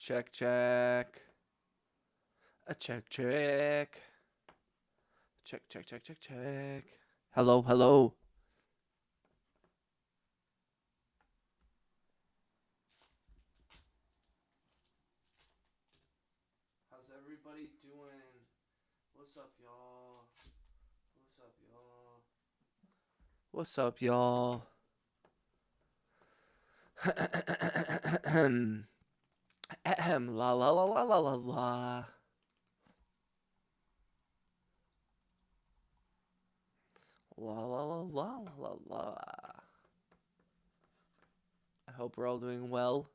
Check, check. A check, check. Check, check, check, check, check. Hello, hello. How's everybody doing? What's up, y'all? What's up, y'all? What's up, y'all? La la la la la la la. La la la la la la. I hope we're all doing well.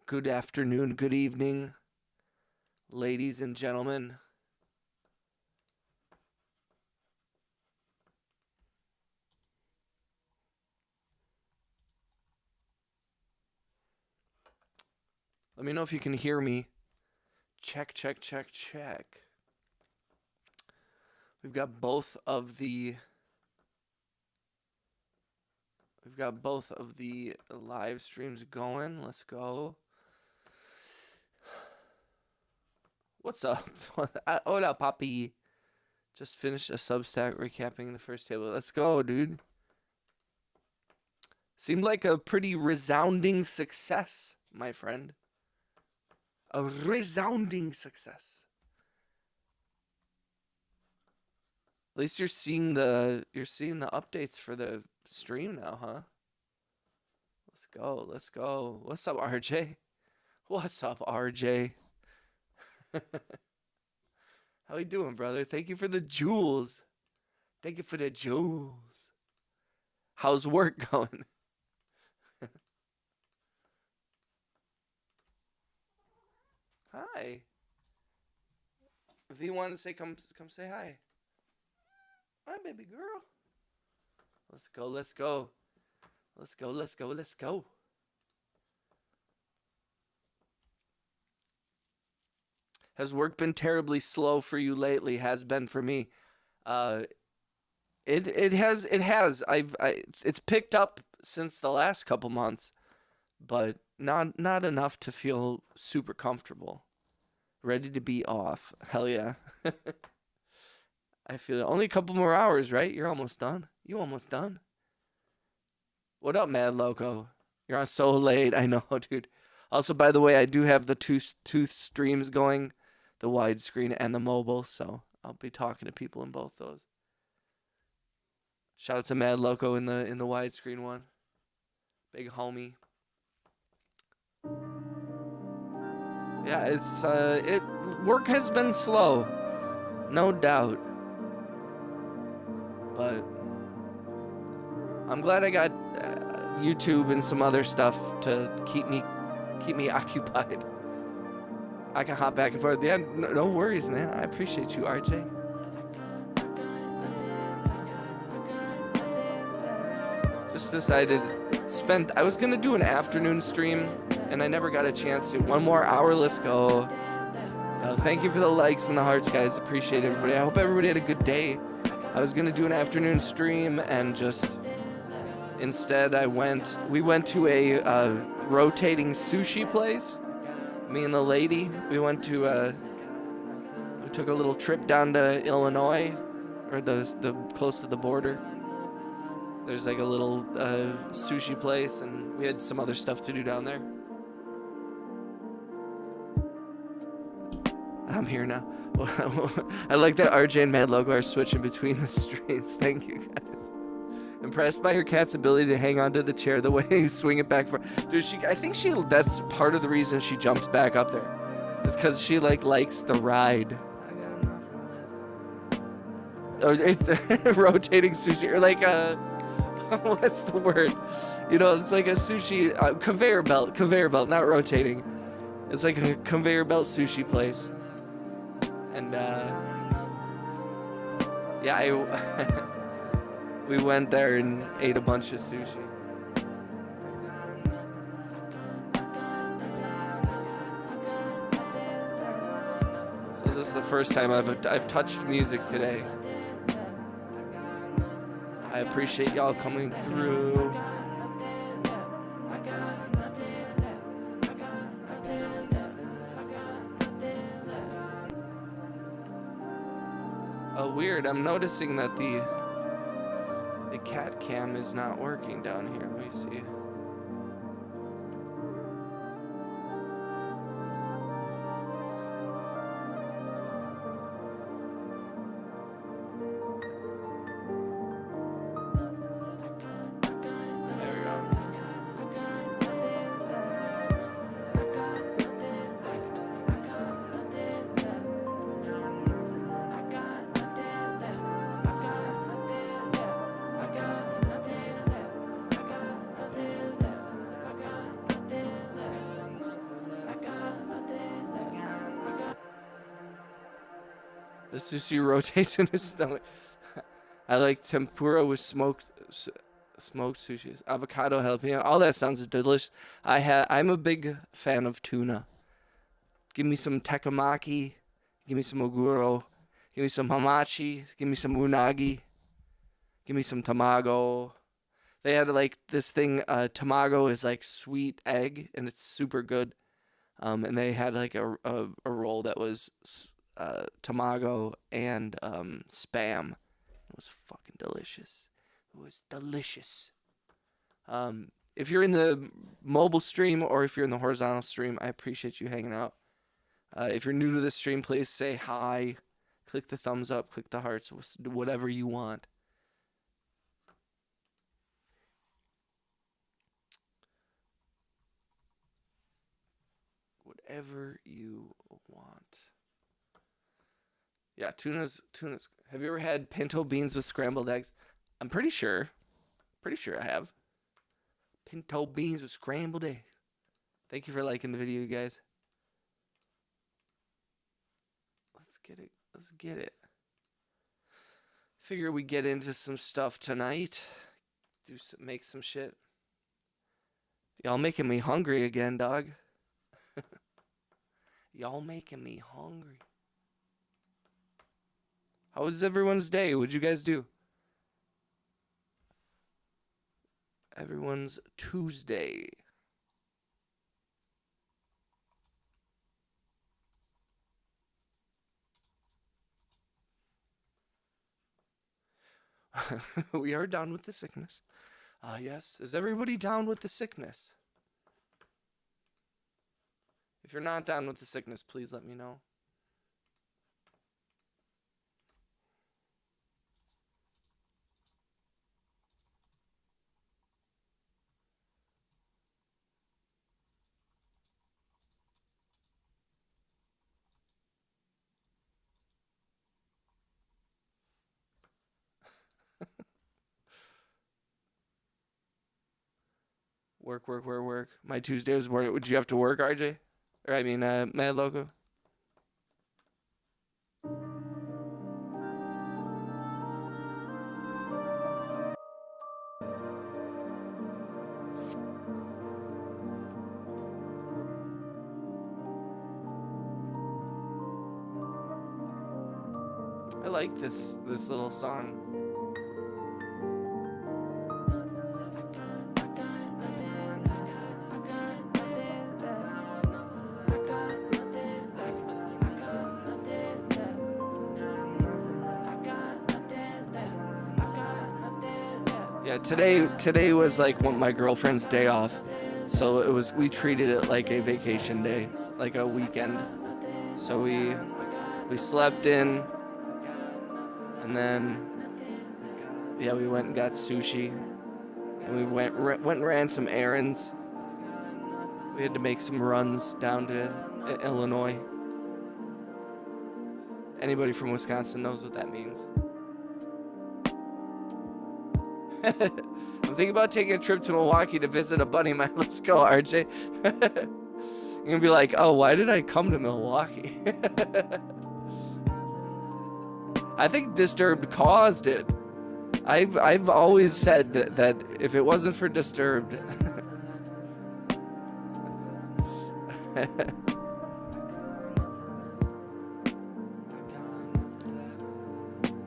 Good afternoon, good evening, ladies and gentlemen. Let me know if you can hear me. Check, check, check, check. We've got both of the live streams going. Let's go. What's up? Hola, papi. Just finished a Substack recapping the first table. Let's go, dude. Seemed like a pretty resounding success, my friend. A resounding success. At least you're seeing the updates for the stream now, huh? Let's go. Let's go. What's up, RJ? What's up, RJ? How you doing, brother? Thank you for the jewels. Thank you for the jewels. How's work going? Hi. If you want to say come say hi. Hi, baby girl. Let's go, let's go. Let's go, let's go, let's go. Has work been terribly slow for you lately? Has been for me. It has. It's picked up since the last couple months, but not enough to feel super comfortable. Ready to be off. Hell yeah. I feel it. Only a couple more hours, right? You're almost done. You almost done. What up, Mad Loco? You're on so late. I know, dude. Also, by the way, I do have the two streams going, the widescreen and the mobile, so I'll be talking to people in both those. Shout out to Mad Loco in the widescreen one. Big homie. Yeah, it's work has been slow, no doubt. But I'm glad I got YouTube and some other stuff to keep me occupied. I can hop back and forth. Yeah, no worries, man. I appreciate you, RJ. Just decided I was gonna do an afternoon stream and I never got a chance to. One more hour, let's go. Thank you for the likes and the hearts, guys. Appreciate everybody. I hope everybody had a good day. I was gonna do an afternoon stream and just instead we went to a rotating sushi place. Me and the lady, we took a little trip down to Illinois, or the close to the border. There's like a little sushi place, and we had some other stuff to do down there. I'm here now. I like that RJ and Mad Logo are switching between the streams. Thank you, guys. Impressed by her cat's ability to hang onto the chair the way you swing it back. Dude, I think that's part of the reason she jumps back up there. It's because she likes the ride. Oh, it's rotating sushi, or like what's the word? You know, it's like a sushi conveyor belt, not rotating. It's like a conveyor belt sushi place. And yeah, we went there and ate a bunch of sushi. So this is the first time I've touched music today. I appreciate y'all coming through. weird. I'm noticing that the cat cam is not working down here. Let me see. The sushi rotates in his stomach. I like tempura with smoked sushi. Avocado jalapeno. All that sounds delicious. I'm a big fan of tuna. Give me some tekkemaki. Give me some oguro. Give me some hamachi. Give me some unagi. Give me some tamago. They had like this thing. Tamago is like sweet egg, and it's super good. And they had like a roll that was tamago and spam. It was fucking delicious. It was delicious. If you're in the mobile stream or if you're in the horizontal stream, I appreciate you hanging out. If you're new to the stream, please say hi. Click the thumbs up, click the hearts, whatever you want. Whatever you want. Yeah, tuna's. Have you ever had pinto beans with scrambled eggs? I'm pretty sure. Pretty sure I have. Pinto beans with scrambled eggs. Thank you for liking the video, you guys. Let's get it. Let's get it. Figure we get into some stuff tonight. Make some shit. Y'all making me hungry again, dog. Y'all making me hungry. How was everyone's day? What'd you guys do? Everyone's Tuesday. We are down with the sickness. Yes. Is everybody down with the sickness? If you're not down with the sickness, please let me know. Work. My Tuesday was born. Would you have to work, RJ? Or I mean, Mad Loco? I like this little song. Yeah, today was like my girlfriend's day off, so we treated it like a vacation day, like a weekend. So we slept in, and then yeah, we went and got sushi, and we went and ran some errands. We had to make some runs down to Illinois. Anybody from Wisconsin knows what that means. I'm thinking about taking a trip to Milwaukee to visit a buddy of mine. Let's go, RJ. You're gonna be like, oh, why did I come to Milwaukee? I think Disturbed caused it. I've always said that if it wasn't for Disturbed,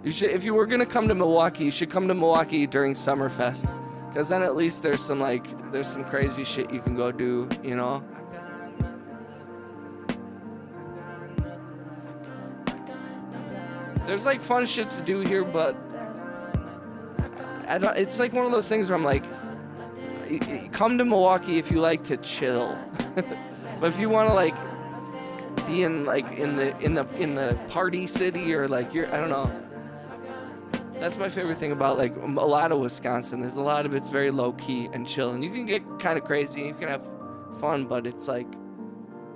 if you were gonna come to Milwaukee, you should come to Milwaukee during Summerfest, because then at least there's some crazy shit you can go do, you know. There's like fun shit to do here, but it's like one of those things where I'm like, come to Milwaukee if you like to chill, but if you want to like be in the party city, or like I don't know. That's my favorite thing about like a lot of Wisconsin, is a lot of it's very low key and chill, and you can get kind of crazy, you can have fun, but it's like,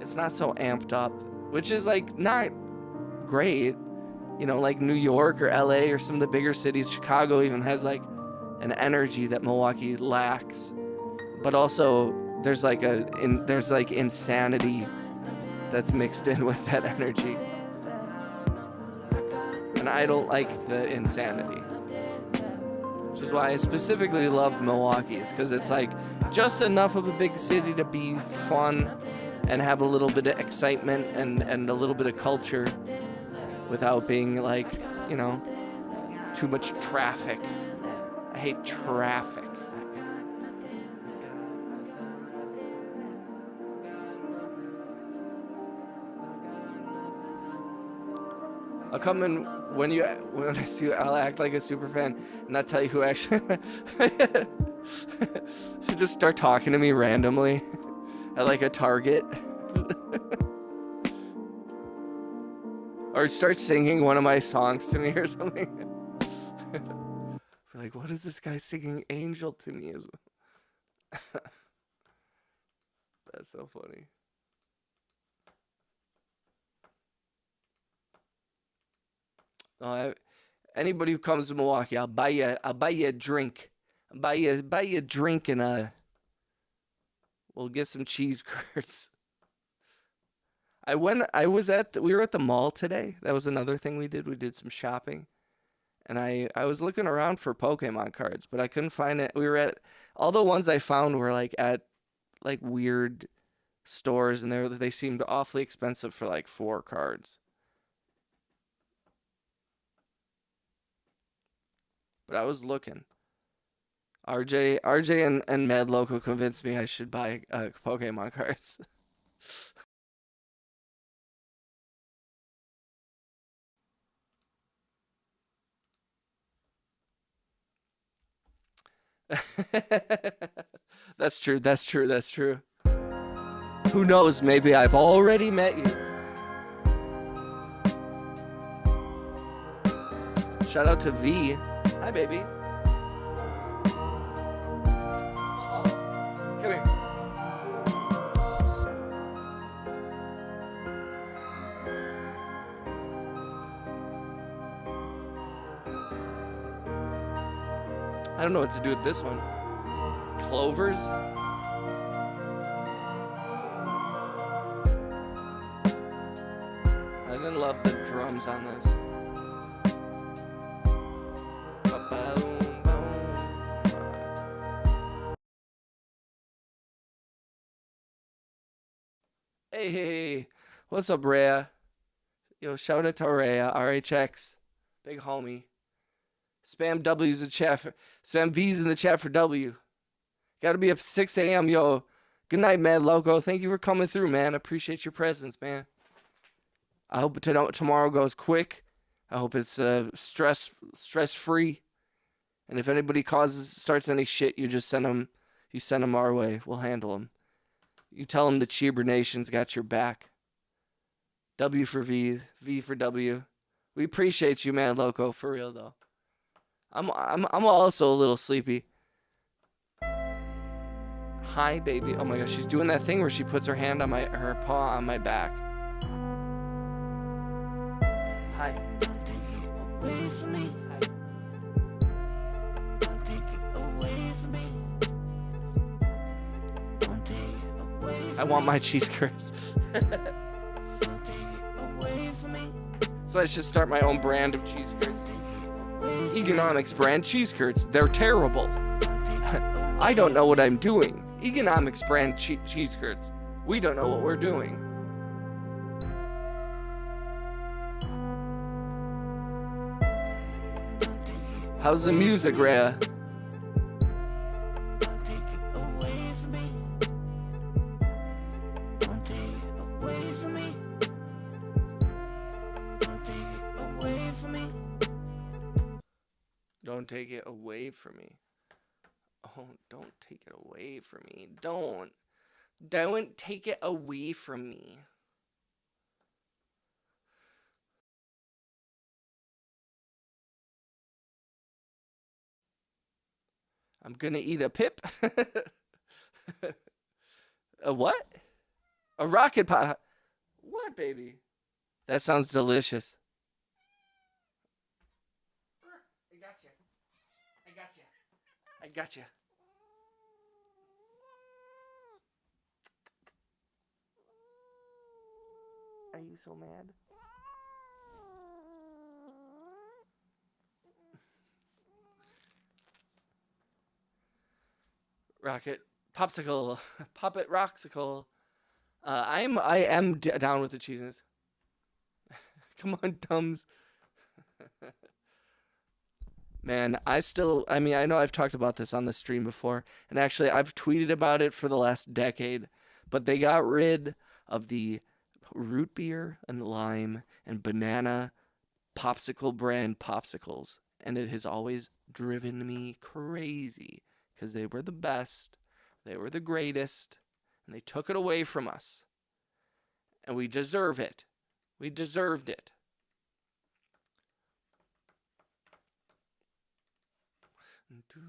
it's not so amped up, which is like not great, you know, like New York or LA or some of the bigger cities. Chicago even has like an energy that Milwaukee lacks, but also there's like insanity that's mixed in with that energy. And I don't like the insanity, which is why I specifically love Milwaukee, is because it's like just enough of a big city to be fun and have a little bit of excitement and a little bit of culture without being like, you know, too much traffic. I hate traffic. I'll come in when I see you. I'll act like a super fan and not tell you who actually. You just start talking to me randomly at like a Target, or start singing one of my songs to me or something. Like, what is this guy singing "Angel" to me? That's so funny. Anybody who comes to Milwaukee, I'll buy you a drink. Buy you a drink, and we'll get some cheese curds. We were at the mall today. That was another thing we did. We did some shopping, and I was looking around for Pokemon cards, but I couldn't find it. We were at, all the ones I found were like at like weird stores, and they seemed awfully expensive for like 4 cards. But I was looking. RJ and Mad Loco convinced me I should buy Pokemon cards. That's true. That's true. That's true. Who knows? Maybe I've already met you. Shout out to V. Hi, baby. Come here. I don't know what to do with this one. Clovers? I didn't love the drums on this. Hey, what's up, Rhea? Yo, shout out to Rhea, RHX, big homie. Spam W's in the chat spam V's in the chat for W. Gotta be up 6 a.m. Yo, good night, Mad Loco. Thank you for coming through, man. I appreciate your presence, man. I hope tomorrow goes quick. I hope it's stress free. And if anybody starts any shit, you just send them our way. We'll handle them. You tell them the Cheeber Nation's got your back. W for V, V for W. We appreciate you, man, Loco, for real though. I'm also a little sleepy. Hi, baby. Oh my gosh, she's doing that thing where she puts her hand on her paw on my back. Hi. I want my cheese curds. So I should start my own brand of cheese curds. Economics brand cheese curds. They're terrible. I don't know what I'm doing. Economics brand cheese curds. We don't know what we're doing. How's the music, Rhea? Away from me. take it away from me. Oh, don't take it away from me. Don't take it away from me. I'm gonna eat a pip. A what? A rocket pop. What, baby? That sounds delicious. I got you. I got you. I got you. Are you so mad? Rocket popsicle, pop it roxicle. I am down with the cheeses. Come on, Tums. Man, I mean, I know I've talked about this on the stream before, and actually I've tweeted about it for the last decade, but they got rid of the root beer and lime and banana popsicle brand popsicles, and it has always driven me crazy because they were the best, they were the greatest, and they took it away from us, and we deserve it. We deserved it. Do you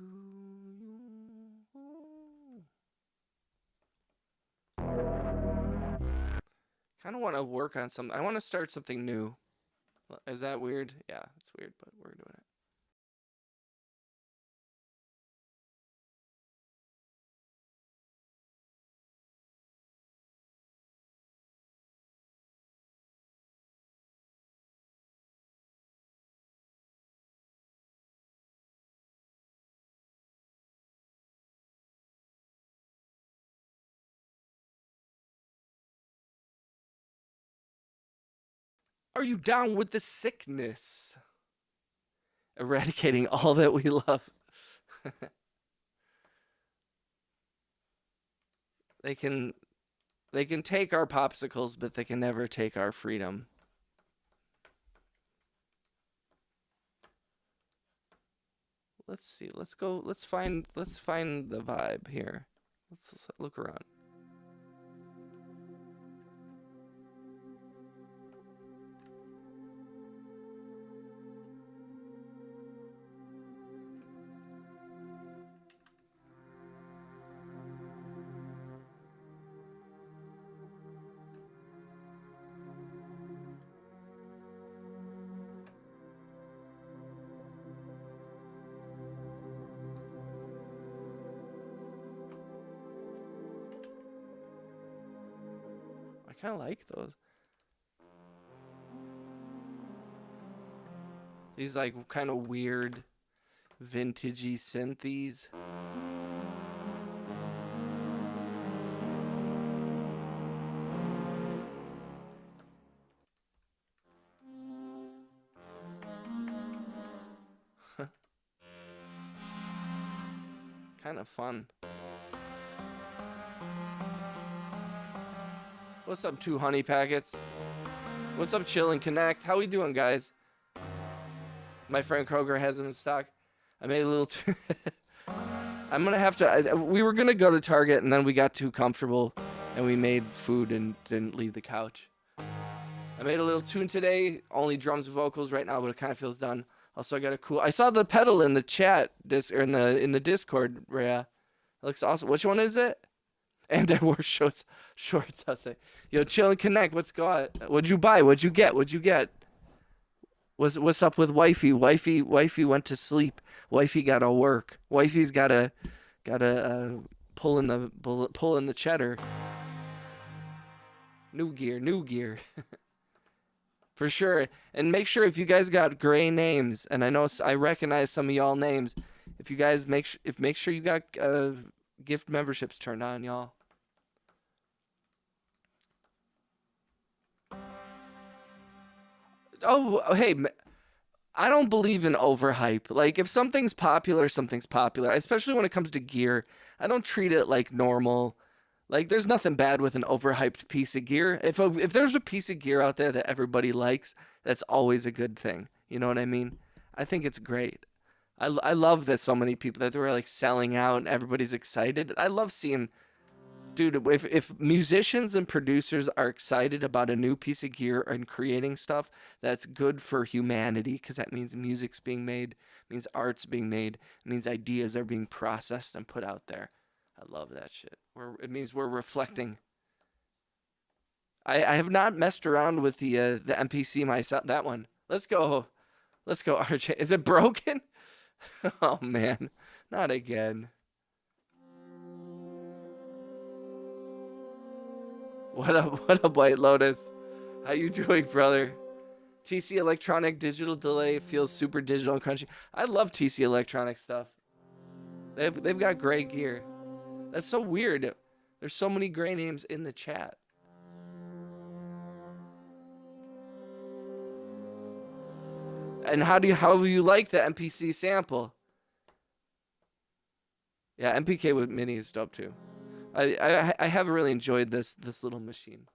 kind of want to work on something? I want to start something new. Is that weird? Yeah, it's weird, but we're doing it. Are you down with the sickness? Eradicating all that we love. They can take our popsicles, but they can never take our freedom. Let's see. Let's go. Let's find the vibe here. Let's look around. I kind of like those. These like kind of weird vintagey synthes. Kind of fun. What's up, 2 honey packets? What's up, Chill and Connect? How we doing, guys? My friend Kroger has them in stock. I made a little too... I'm gonna have to... we were gonna go to Target, and then we got too comfortable, and we made food and didn't leave the couch. I made a little tune today. Only drums and vocals right now, but it kind of feels done. Also, I got a cool... I saw the pedal in the chat, or in the Discord, Rhea. It looks awesome. Which one is it? And I wore shorts. I'll say, yo, Chill and Connect. What's going? What'd you buy? What'd you get? What's up with wifey? Wifey went to sleep. Wifey got to work. Wifey's gotta pull in the cheddar. New gear. For sure. And make sure if you guys got gray names, and I know I recognize some of y'all names. If you guys make sure you got gift memberships turned on, y'all. Oh, hey, I don't believe in overhype. Like, if something's popular, something's popular. Especially when it comes to gear. I don't treat it like normal. Like, there's nothing bad with an overhyped piece of gear. If there's a piece of gear out there that everybody likes, that's always a good thing. You know what I mean? I think it's great. I love that so many people that they were like selling out and everybody's excited. I love seeing, dude, if musicians and producers are excited about a new piece of gear and creating stuff, that's good for humanity because that means music's being made, means art's being made, it means ideas are being processed and put out there. I love that shit. It means we're reflecting. I have not messed around with the MPC myself. That one. Let's go. Let's go, RJ. Is it broken? Oh man, not again. What up, White Lotus? How you doing, brother? TC Electronic digital delay feels super digital and crunchy. I love TC Electronic stuff. They've got great gear. That's so weird. There's so many gray names in the chat. And how do you like the MPC sample? Yeah, MPK with Mini is dope too. I have really enjoyed this little machine.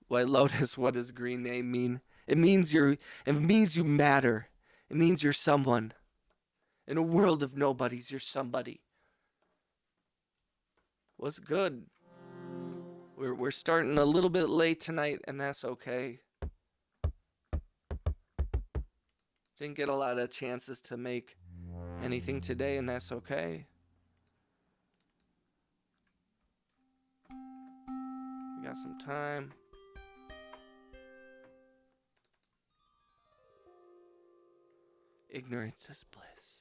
White Lotus, what does green name mean? It means you matter. It means you're someone. In a world of nobodies, you're somebody. What's good? We're starting a little bit late tonight, and that's okay. Didn't get a lot of chances to make anything today, and that's okay. We got some time. Ignorance is bliss.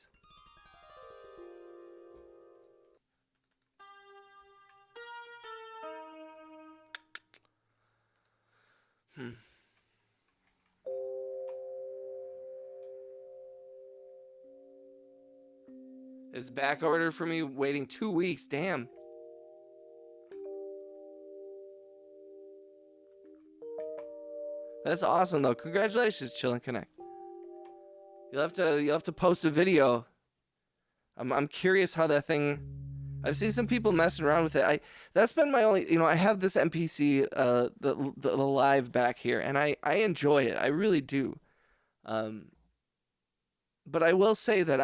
It's back order for me, waiting 2 weeks. Damn. That's awesome though. Congratulations, Chill and Connect. You'll have to post a video. I'm curious how that thing. I've seen some people messing around with it. That's been my only. I have this MPC the live back here, and I enjoy it. I really do. But I will say that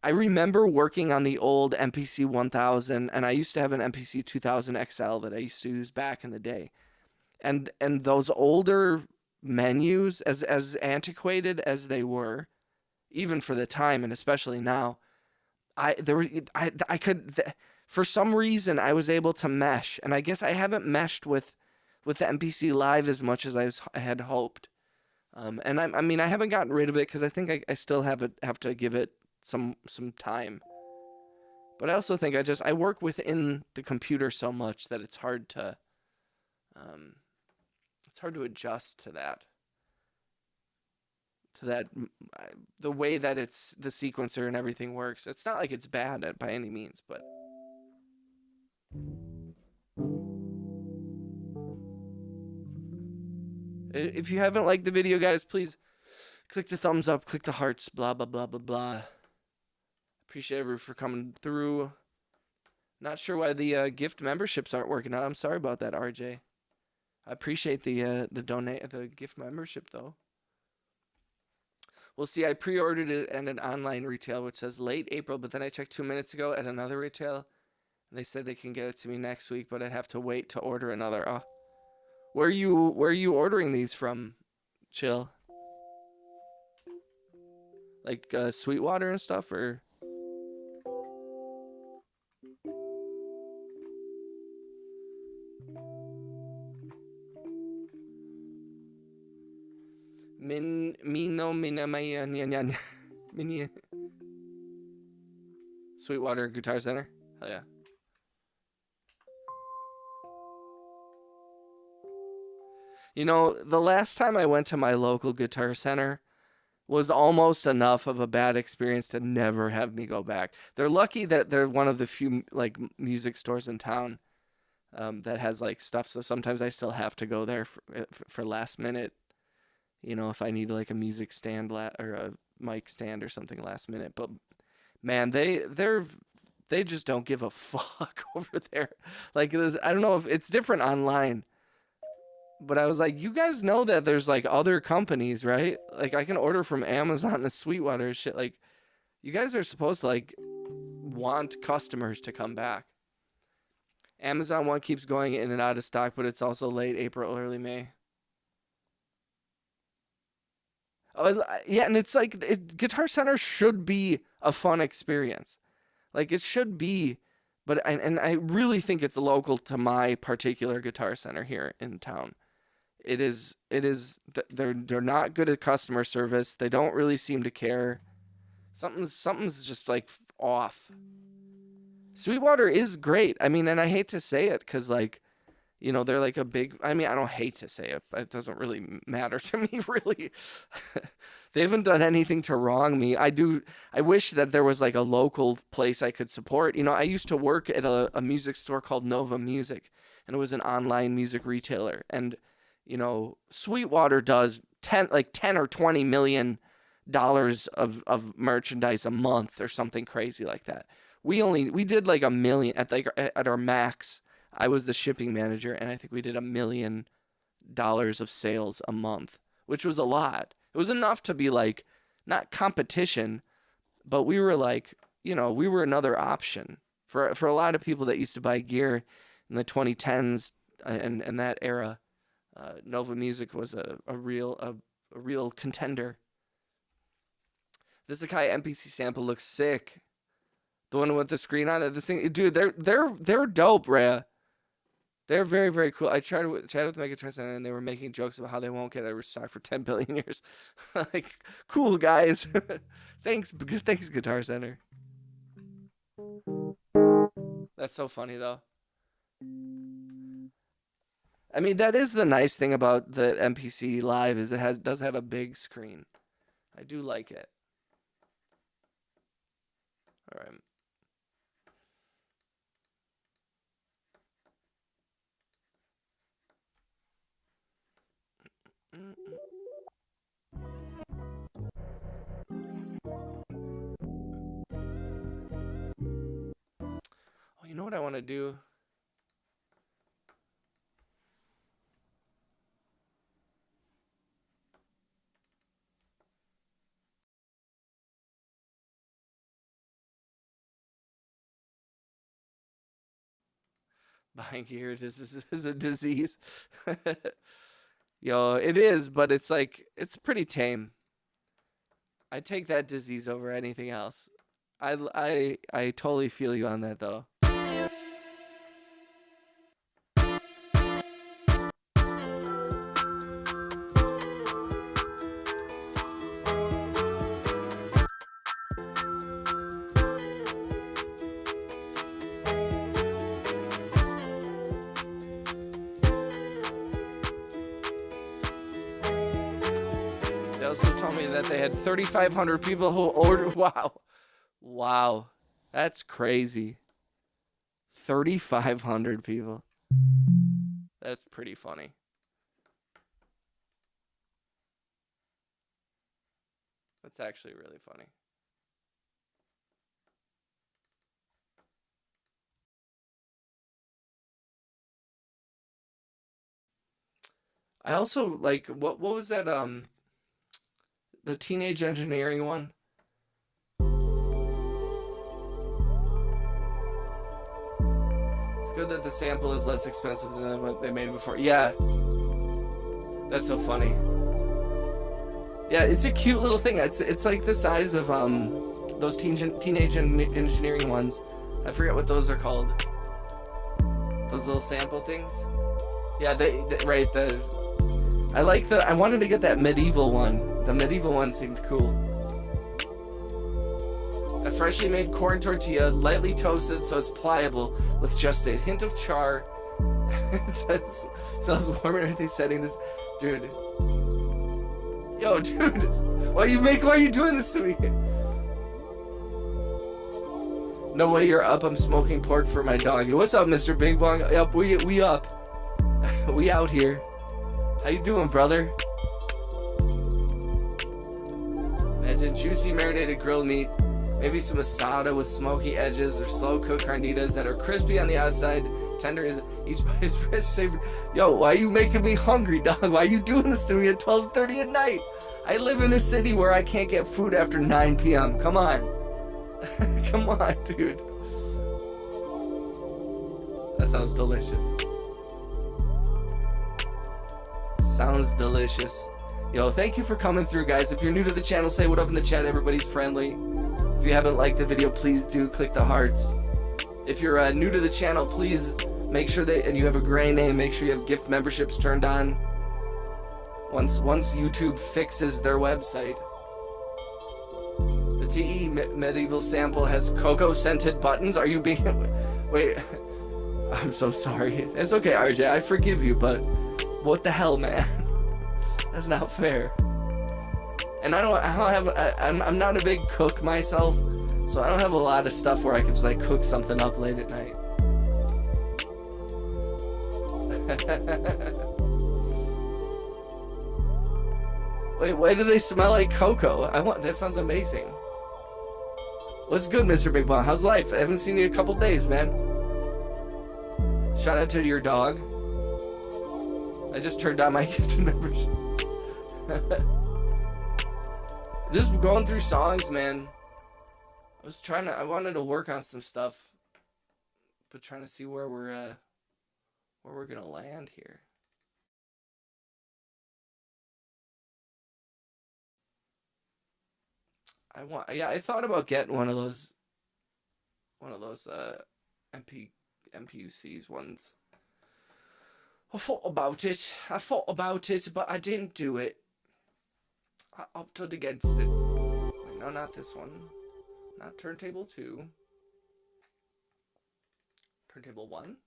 I remember working on the old MPC 1000, and I used to have an MPC 2000 XL that I used to use back in the day. And those older menus, as antiquated as they were, even for the time and especially now, for some reason I was able to mesh, and I guess I haven't meshed with the MPC Live as much as I had hoped. And I haven't gotten rid of it because I think I still have to give it some time. But I also think I work within the computer so much that it's hard to adjust to that the way that it's the sequencer and everything works. It's not like it's bad by any means, but if you haven't liked the video, guys, please click the thumbs up, click the hearts, blah blah blah blah blah. Appreciate everyone for coming through. Not sure why the gift memberships aren't working out. I'm sorry about that, RJ. I appreciate the gift membership though. We'll see. I pre-ordered it at an online retail, which says late April, but then I checked 2 minutes ago at another retail, and they said they can get it to me next week, but I'd have to wait to order another. Where are you ordering these from, Chill? Like Sweetwater and stuff, or? Sweetwater Guitar Center? Hell yeah. The last time I went to my local Guitar Center was almost enough of a bad experience to never have me go back. They're lucky that they're one of the few music stores in town that has stuff, so sometimes I still have to go there for last minute. If I need a music stand or a mic stand or something last minute. But man, they just don't give a fuck over there. I don't know if it's different online. But I was like, you guys know that there's like other companies, right? Like I can order from Amazon and Sweetwater shit. Like you guys are supposed to like want customers to come back. Amazon one keeps going in and out of stock, but it's also late April, early May. Oh, yeah, and it's like Guitar Center should be a fun experience. Like it should be, but and I really think it's local to my particular Guitar Center here in town. They're not good at customer service. They don't really seem to care. Something's just like off. Sweetwater is great. I mean, and I hate to say it because like, you know, they're like a big, I mean, I don't hate to say it, but it doesn't really matter to me, really. They haven't done anything to wrong me. I wish that there was like a local place I could support. You know, I used to work at a music store called Nova Music, and it was an online music retailer. And, you know, Sweetwater does 10 or 20 million dollars of merchandise a month or something crazy like that. We did like $1 million at our max. I was the shipping manager, and I think we did $1 million of sales a month, which was a lot. It was enough to be like, not competition, but we were like, you know, we were another option for a lot of people that used to buy gear in the 2010s and that era. Nova Music was a real contender. This Akai MPC sample looks sick. The one with the screen on it, this thing, dude, they're dope, Rhea. They're very, very cool. I tried with Mega Guitar Center, and they were making jokes about how they won't get a restock for 10 billion years. Like, cool, guys. Thanks, Guitar Center. That's so funny, though. I mean, that is the nice thing about the MPC Live, is it does have a big screen. I do like it. All right. Oh, you know what I want to do? Buying gear is a disease. Yo, it is, but it's like, it's pretty tame. I take that disease over anything else. I totally feel you on that, though. They also told me that they had 3,500 people who ordered. Wow, that's crazy. 3,500 people. That's pretty funny. That's actually really funny. I also like, what was that the teenage engineering one? It's good that the sample is less expensive than what they made before. Yeah. That's so funny. Yeah, it's a cute little thing. It's like the size of those teenage engineering ones. I forget what those are called. Those little sample things. Yeah, right. I wanted to get that medieval one. The medieval one seemed cool. A freshly made corn tortilla, lightly toasted so it's pliable, with just a hint of char. It says warm and earthy setting. This, dude. Yo, dude, why are you doing this to me? No way you're up. I'm smoking pork for my dog. What's up, Mr. Bing Bong? Yep, we up. We out here. How you doing, brother? Imagine juicy marinated grilled meat, maybe some asada with smoky edges, or slow cooked carnitas that are crispy on the outside Tender is he's wrist saving. Yo, why are you making me hungry, dog? Why are you doing this to me at 12:30 at night? I live in a city where I can't get food after 9 p.m. Come on. Come on, dude. That sounds delicious. Sounds delicious. Yo, thank you for coming through, guys. If you're new to the channel, say what up in the chat. Everybody's friendly. If you haven't liked the video, please do click the hearts. If you're new to the channel, please make sure that, and you have a gray name, make sure you have gift memberships turned on. Once YouTube fixes their website. The TE medieval sample has cocoa scented buttons. Are you being... Wait. I'm so sorry. It's okay, RJ. I forgive you, but what the hell, man? That's not fair. And I don't have... I'm not a big cook myself, so I don't have a lot of stuff where I can just like cook something up late at night. Wait, why do they smell like cocoa? That sounds amazing. What's good, Mr. Big Ball? How's life? I haven't seen you in a couple days, man. Shout out to your dog. I just turned on my gifted membership. Just going through songs, man. I wanted to work on some stuff, but trying to see where we're gonna land here. I thought about getting one of those MPUC's ones. I thought about it, but I didn't do it. I opted against it. Wait, no, not this one. Not turntable 2. Turntable 1?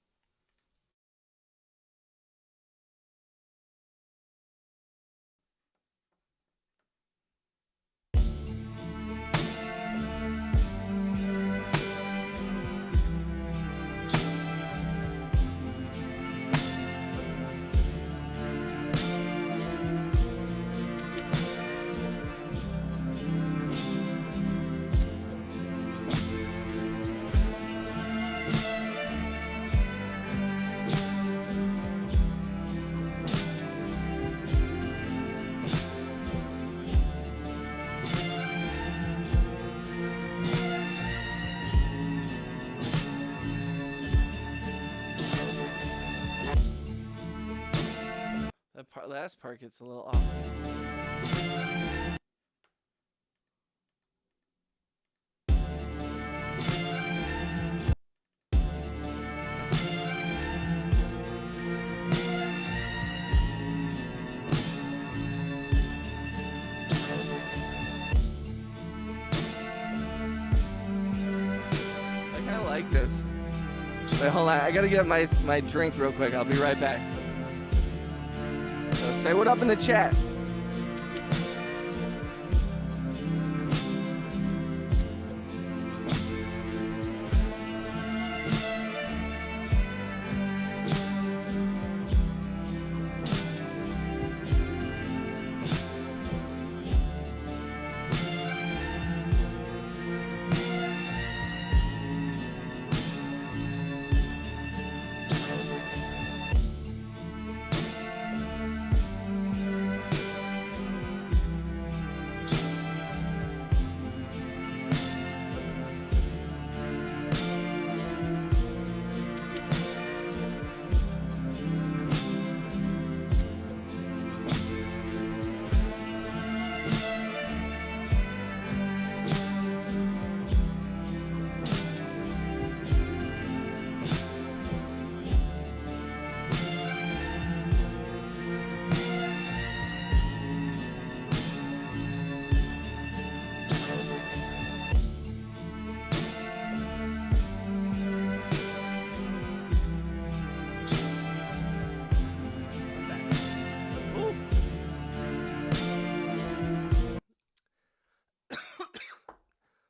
Last part gets a little off. I kind of like this. Wait, hold on. I gotta get my drink real quick. I'll be right back. So say what up in the chat.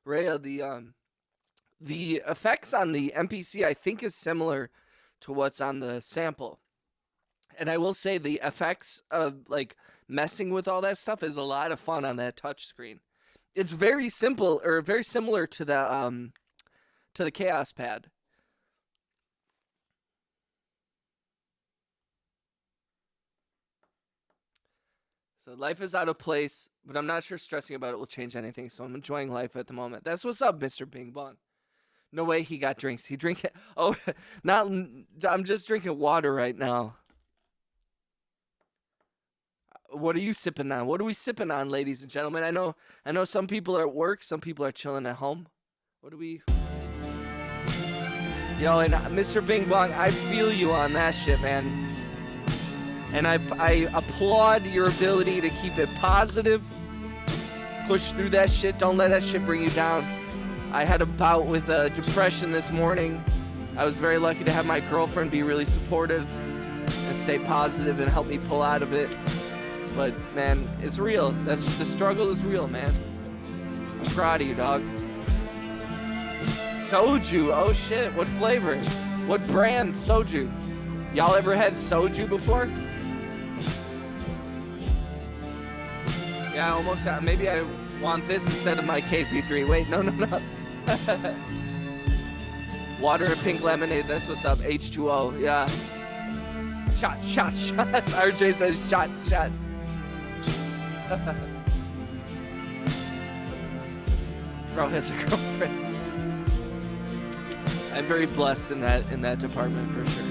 Rhea, the effects on the MPC I think is similar to what's on the sample. And I will say the effects of like messing with all that stuff is a lot of fun on that touch screen. It's very simple, or very similar to the Chaos Pad. So life is out of place, but I'm not sure stressing about it will change anything. So I'm enjoying life at the moment. That's what's up, Mr. Bing Bong. No way he got drinks. He drink it. Oh, not. I'm just drinking water right now. What are you sipping on? What are we sipping on, ladies and gentlemen? I know some people are at work, some people are chilling at home. What do we? Yo, and Mr. Bing Bong, I feel you on that shit, man. And I applaud your ability to keep it positive. Push through that shit. Don't let that shit bring you down. I had a bout with depression this morning. I was very lucky to have my girlfriend be really supportive and stay positive and help me pull out of it. But man, it's real. The struggle is real, man. I'm proud of you, dog. Soju. Oh shit. What flavor? What brand soju? Y'all ever had soju before? Yeah, I almost have. Maybe I want this instead of my KP3. Wait, no. Water and pink lemonade. That's what's up. H2O. Yeah. Shots. RJ says shots. Bro has a girlfriend. I'm very blessed in that department for sure.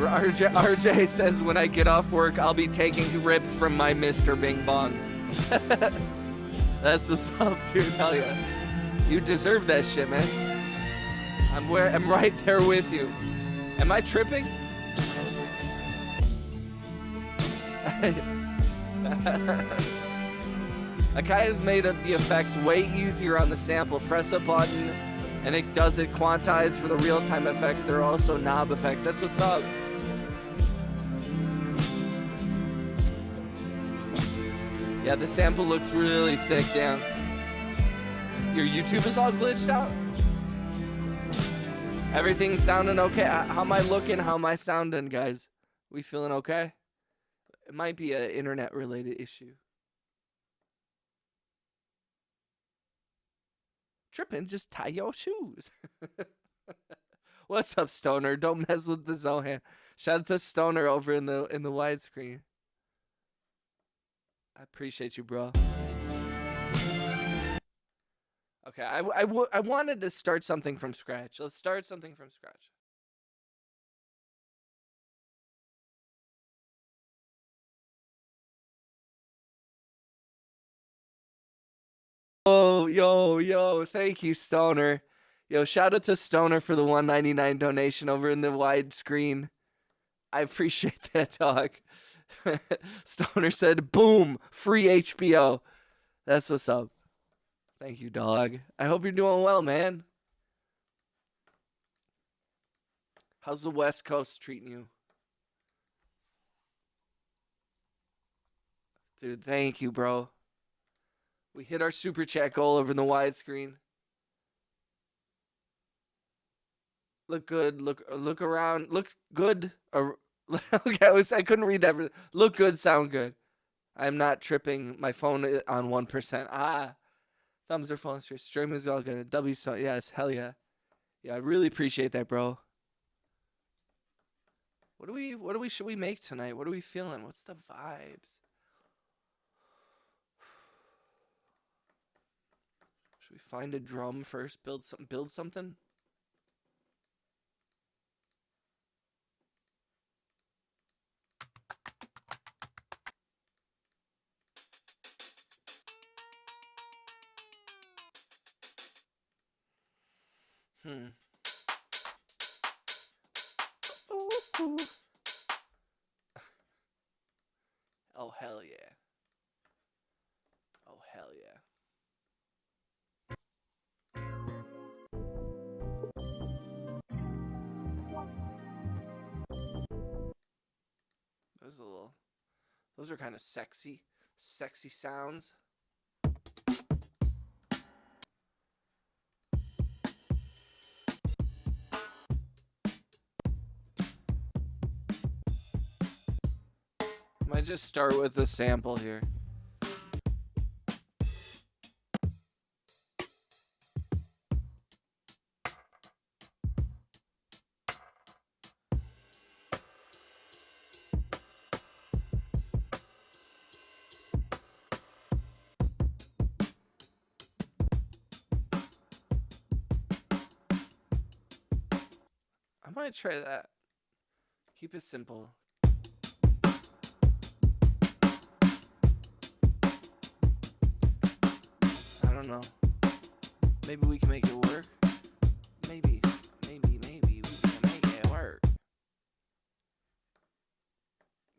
RJ says when I get off work, I'll be taking rips from my Mr. Bing Bong. That's what's up, dude. Hell yeah. You deserve that shit, man. I'm right there with you. Am I tripping? Akai has made the effects way easier on the sample. Press a button and it does it quantized for the real-time effects. There are also knob effects. That's what's up. Yeah, the sample looks really sick, damn. Your YouTube is all glitched out? Everything's sounding okay? How am I looking? How am I sounding, guys? We feeling okay? It might be an internet-related issue. Tripping, just tie your shoes. What's up, Stoner? Don't mess with the Zohan. Shout out to Stoner over in the widescreen. I appreciate you, bro. Okay, I wanted to start something from scratch. Let's start something from scratch. Oh, yo, thank you, Stoner. Yo, shout out to Stoner for the $1.99 donation over in the widescreen. I appreciate that, dog. Stoner said, boom, free HBO. That's what's up. Thank you, dog. I hope you're doing well, man. How's the West Coast treating you? Dude, thank you, bro. We hit our super chat goal over in the widescreen. Look good. Look around. Look good. Okay, I couldn't read that. Look good. Sound good. I'm not tripping. My phone on 1%. Thumbs are falling straight. Stream is all good. Yes, hell yeah. Yeah, I really appreciate that, bro. What should we make tonight? What are we feeling? What's the vibes? Should we find a drum first? Build something? Ooh. Oh, hell yeah. Oh, hell yeah. Those are kind of sexy sounds. Might just start with a sample here. might try that. Keep it simple. I don't know. Maybe we can make it work. Maybe we can make it work.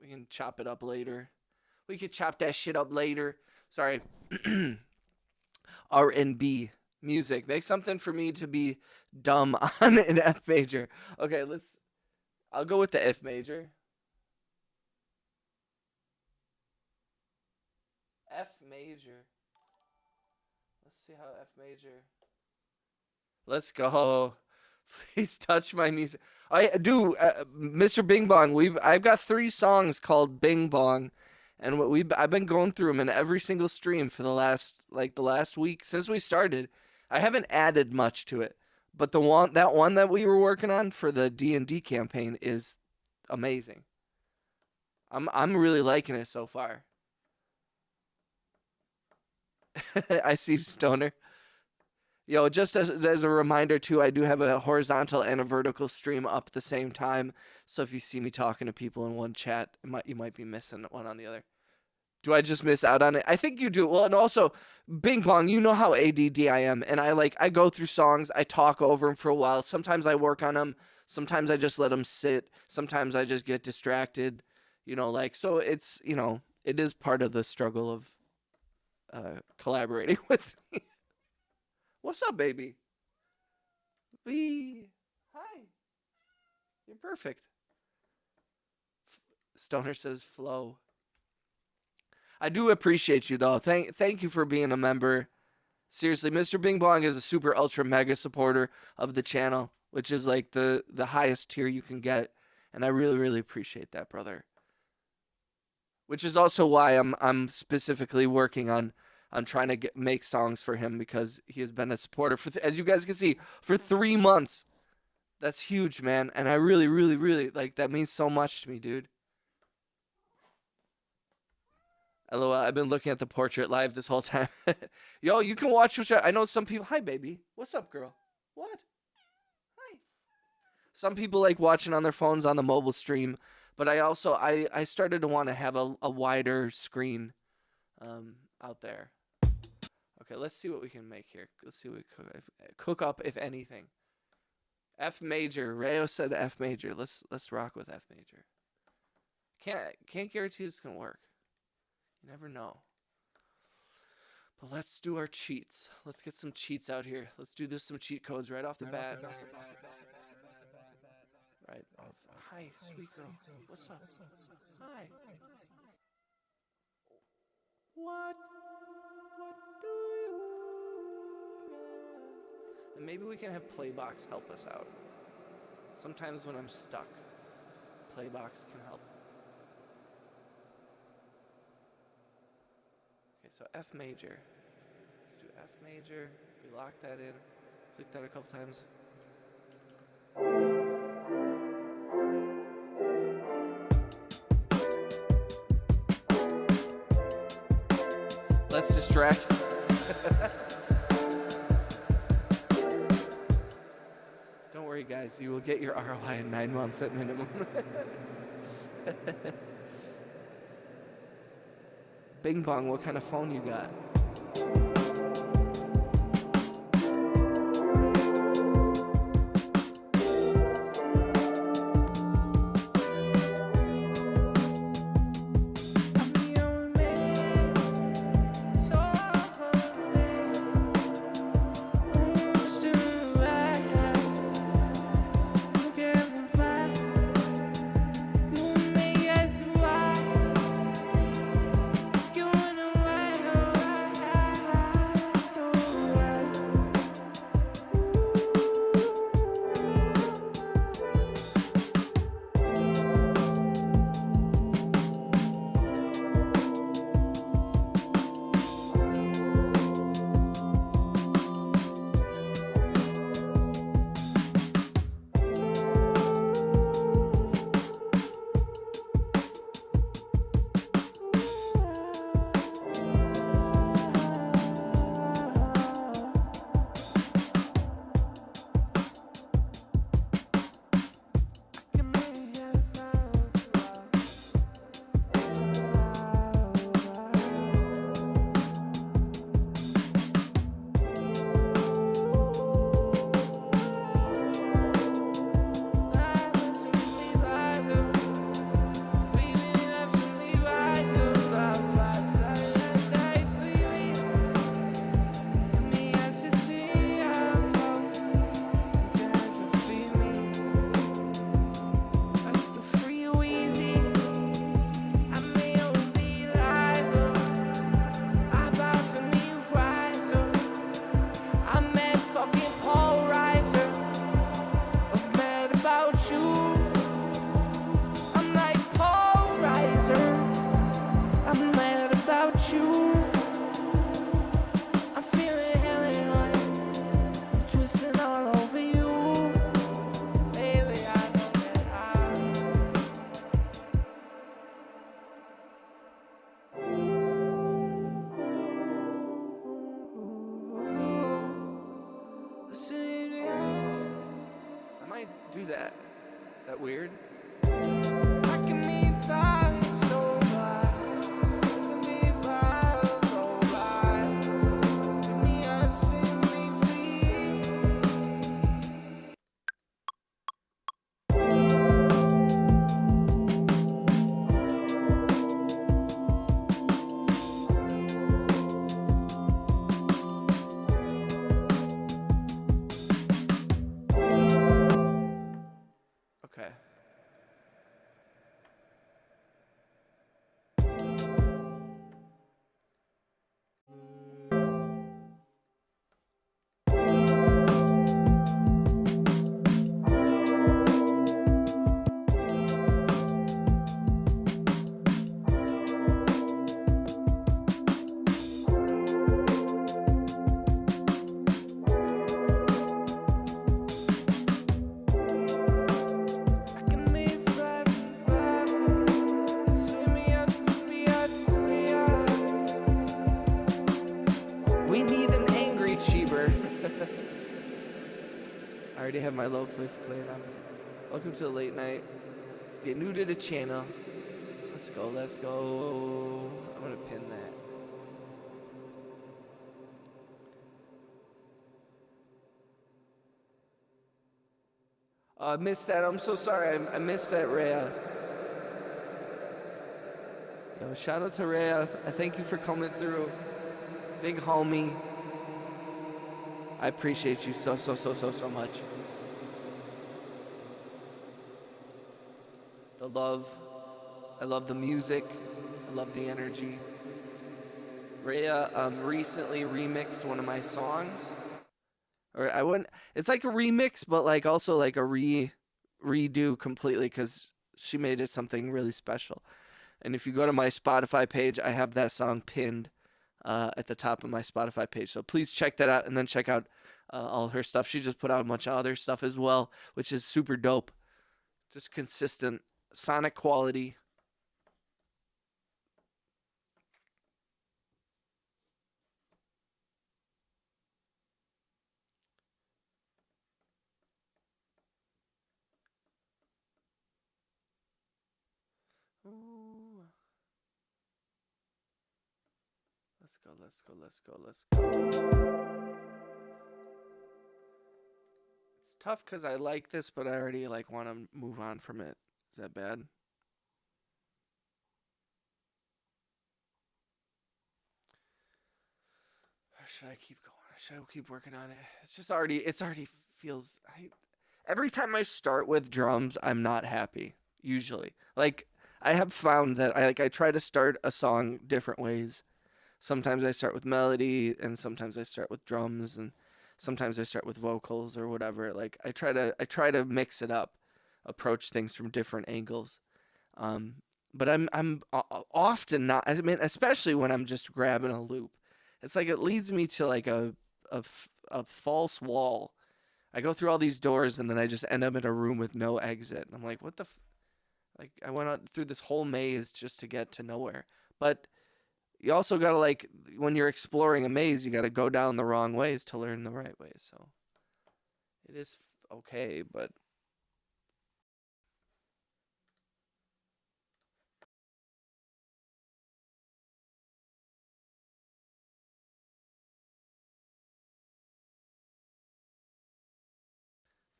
We can chop it up later. We could chop that shit up later. Sorry. R&B music. Make something for me to be dumb on an F major. Okay, I'll go with the F major. F major. Let's see how F major. Let's go. Please touch my music. I do, Mr. Bing Bong. I've got 3 songs called Bing Bong, and I've been going through them in every single stream for the last week since we started. I haven't added much to it, but that one that we were working on for the D&D campaign is amazing. I'm really liking it so far. I see Stoner. Yo, just as a reminder too, I do have a horizontal and a vertical stream up at the same time. So if you see me talking to people in one chat, you might be missing one on the other. Do I just miss out on it? I think you do. Well, and also, Bing Bong, you know how ADD I am, and I go through songs, I talk over them for a while. Sometimes I work on them. Sometimes I just let them sit. Sometimes I just get distracted. So it's it is part of the struggle of collaborating with me. What's up, baby? Hi. You're perfect. Stoner says flow. I do appreciate you, though. Thank you for being a member. Seriously, Mr. Bing Bong is a super ultra mega supporter of the channel, which is like the highest tier you can get. And I really, really appreciate that, brother. Which is also why I'm specifically working on trying to make songs for him, because he has been a supporter for, as you guys can see, for 3 months. That's huge, man. And I really, really, really, that means so much to me, dude. LOL, I've been looking at the portrait live this whole time. Yo, you can watch I know some people. Hi, baby. What's up, girl? What? Hi. Some people like watching on their phones on the mobile stream, but I started to want to have a wider screen out there. Okay, let's see what we can make here. Let's see what we cook up, if anything. F major. Rayo said F major. Let's rock with F major. Can't guarantee it's gonna work. You never know. But let's do our cheats. Let's get some cheats out here. Let's do some cheat codes right off the bat. Right off. Hi, sweet girl. What's up? Hi. What do you get? And maybe we can have Playbox help us out. Sometimes when I'm stuck, Playbox can help. Okay, so F major. Let's do F major. We lock that in. Click that a couple times. Let's distract. Don't worry, guys. You will get your ROI in 9 months at minimum. Bing Bong, what kind of phone you got? you. I'm feeling hella hot, twisting all over you. Baby, I know that I might do that. Is that weird? I can be fine, so bad. I can be fine, so bad. Give me a set me free. Okay. We need an angry Cheever. I already have my low voice playing on. Welcome to the late night. If you're new to the channel, let's go, let's go. I'm gonna pin that. I missed that. I'm so sorry. I missed that, Rhea. Yo, shout out to Rhea. I thank you for coming through. Big homie. I appreciate you so much. The love. I love the music. I love the energy. Rhea recently remixed one of my songs. Or I wouldn't. It's like a remix, but like also like a redo completely because she made it something really special. And if you go to my Spotify page, I have that song pinned at the top of my Spotify page. So please check that out and then check out all her stuff. She just put out a bunch of other stuff as well, which is super dope. Just consistent sonic quality. Ooh. Let's go, let's go, let's go, let's go. It's tough because I like this, but I already like want to move on from it. Is that bad? Or should I keep going? Should I keep working on it? It's already feels. Every time I start with drums, I'm not happy. Usually, like I have found that I try to start a song different ways. Sometimes I start with melody, and sometimes I start with drums, and sometimes I start with vocals or whatever. Like I try to mix it up, approach things from different angles. But I'm often not. I mean, especially when I'm just grabbing a loop, it's like it leads me to like a false wall. I go through all these doors and then I just end up in a room with no exit. And I'm like, what the like I went out through this whole maze just to get to nowhere. But you also gotta like when you're exploring a maze, you gotta go down the wrong ways to learn the right ways. So it is okay, but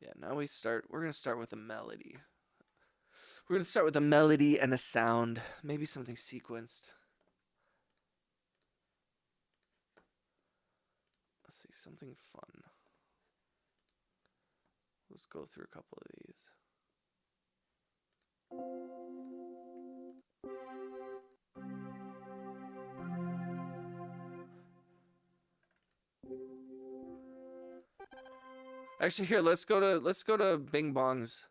yeah. Now we're gonna start with a melody. We're gonna start with a melody and a sound, maybe something sequenced. Let's see, something fun. Let's go through a couple of these. Actually, here, let's go to Bing Bong's.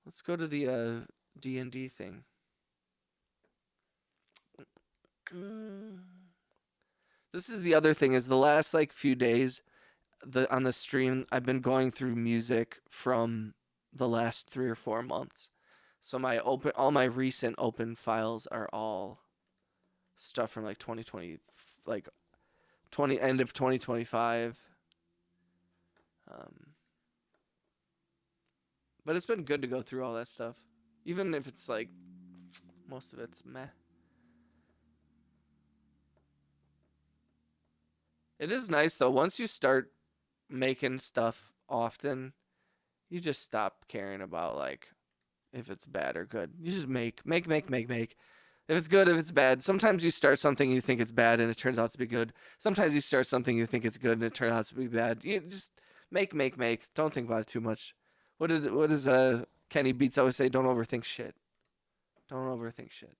Let's go to the D&D thing. This is the other thing is the last like few days on the stream I've been going through music from the last 3 or 4 months. So all my recent open files are all stuff from like 2020, like 20 end of 2025. But it's been good to go through all that stuff, even if it's like most of it's meh. It is nice though. Once you start making stuff often, you just stop caring about like if it's bad or good. You just make. If it's good, if it's bad. Sometimes you start something you think it's bad and it turns out to be good. Sometimes you start something you think it's good and it turns out to be bad. You just make. Don't think about it too much. What does Kenny Beats always say? Don't overthink shit. Don't overthink shit.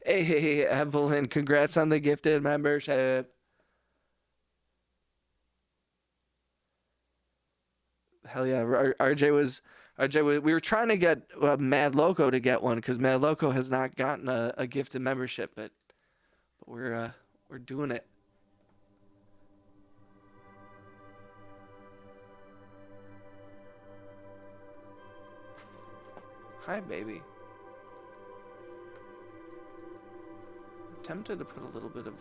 Hey, Evelyn, congrats on the gifted membership. Hell yeah, RJ, we were trying to get Mad Loco to get one because Mad Loco has not gotten a gifted membership, but we're doing it. Hi, baby. I'm tempted to put a little bit of...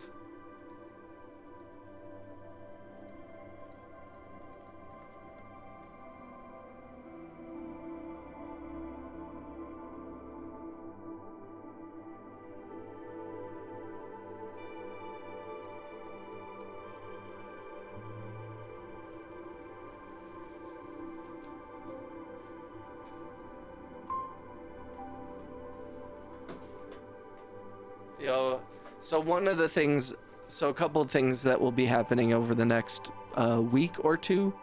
So a couple of things that will be happening over the next week or two.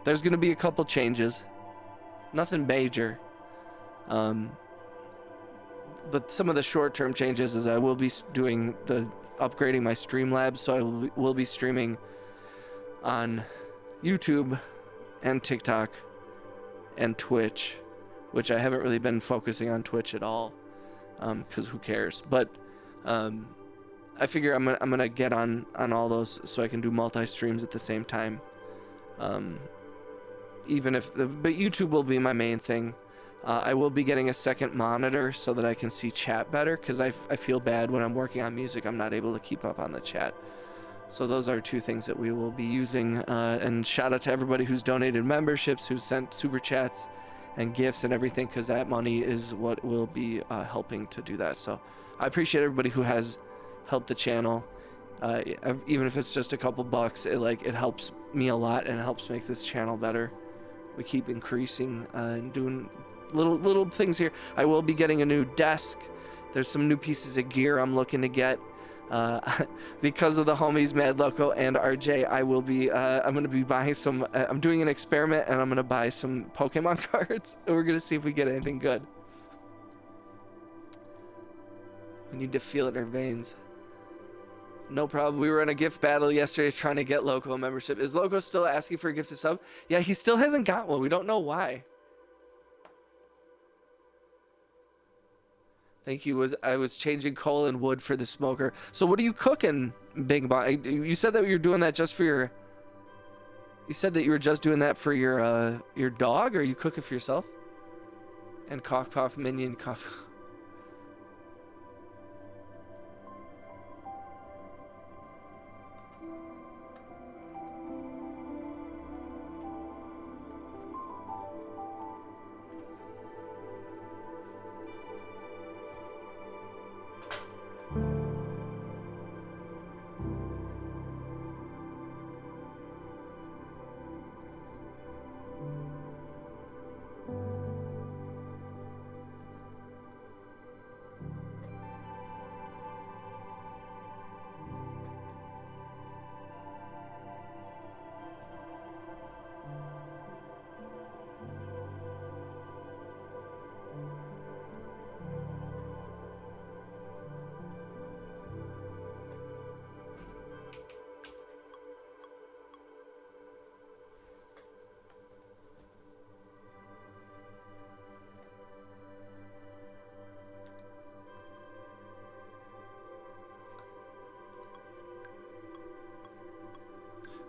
There's going to be a couple changes. Nothing major. But some of the short-term changes is I will be upgrading my Streamlabs, so I will be streaming on YouTube and TikTok and Twitch, which I haven't really been focusing on Twitch at all. Because who cares? But I figure I'm gonna get on all those so I can do multi-streams at the same time. But YouTube will be my main thing. I will be getting a second monitor so that I can see chat better, because I feel bad when I'm working on music I'm not able to keep up on the chat. So those are two things that we will be using. And shout out to everybody who's donated memberships, who's sent super chats and gifts and everything, because that money is what will be helping to do that. So I appreciate everybody who has helped the channel, even if it's just a couple bucks. It helps me a lot and it helps make this channel better. We keep increasing and doing little things here. I will be getting a new desk. There's some new pieces of gear I'm looking to get. Because of the homies Mad Loco and RJ, I'm gonna be buying some. I'm doing an experiment and I'm gonna buy some Pokemon cards, and we're gonna see if we get anything good. We need to feel it in our veins. No problem. We were in a gift battle yesterday trying to get Loco a membership. Is Loco still asking for a gifted sub? Yeah, he still hasn't got one. We don't know why. Thank you. I was changing coal and wood for the smoker. So what are you cooking, Big Boy? You said that you were doing that just for your... You said that you were just doing that for your dog, or are you cooking for yourself? And cough puff minion cough.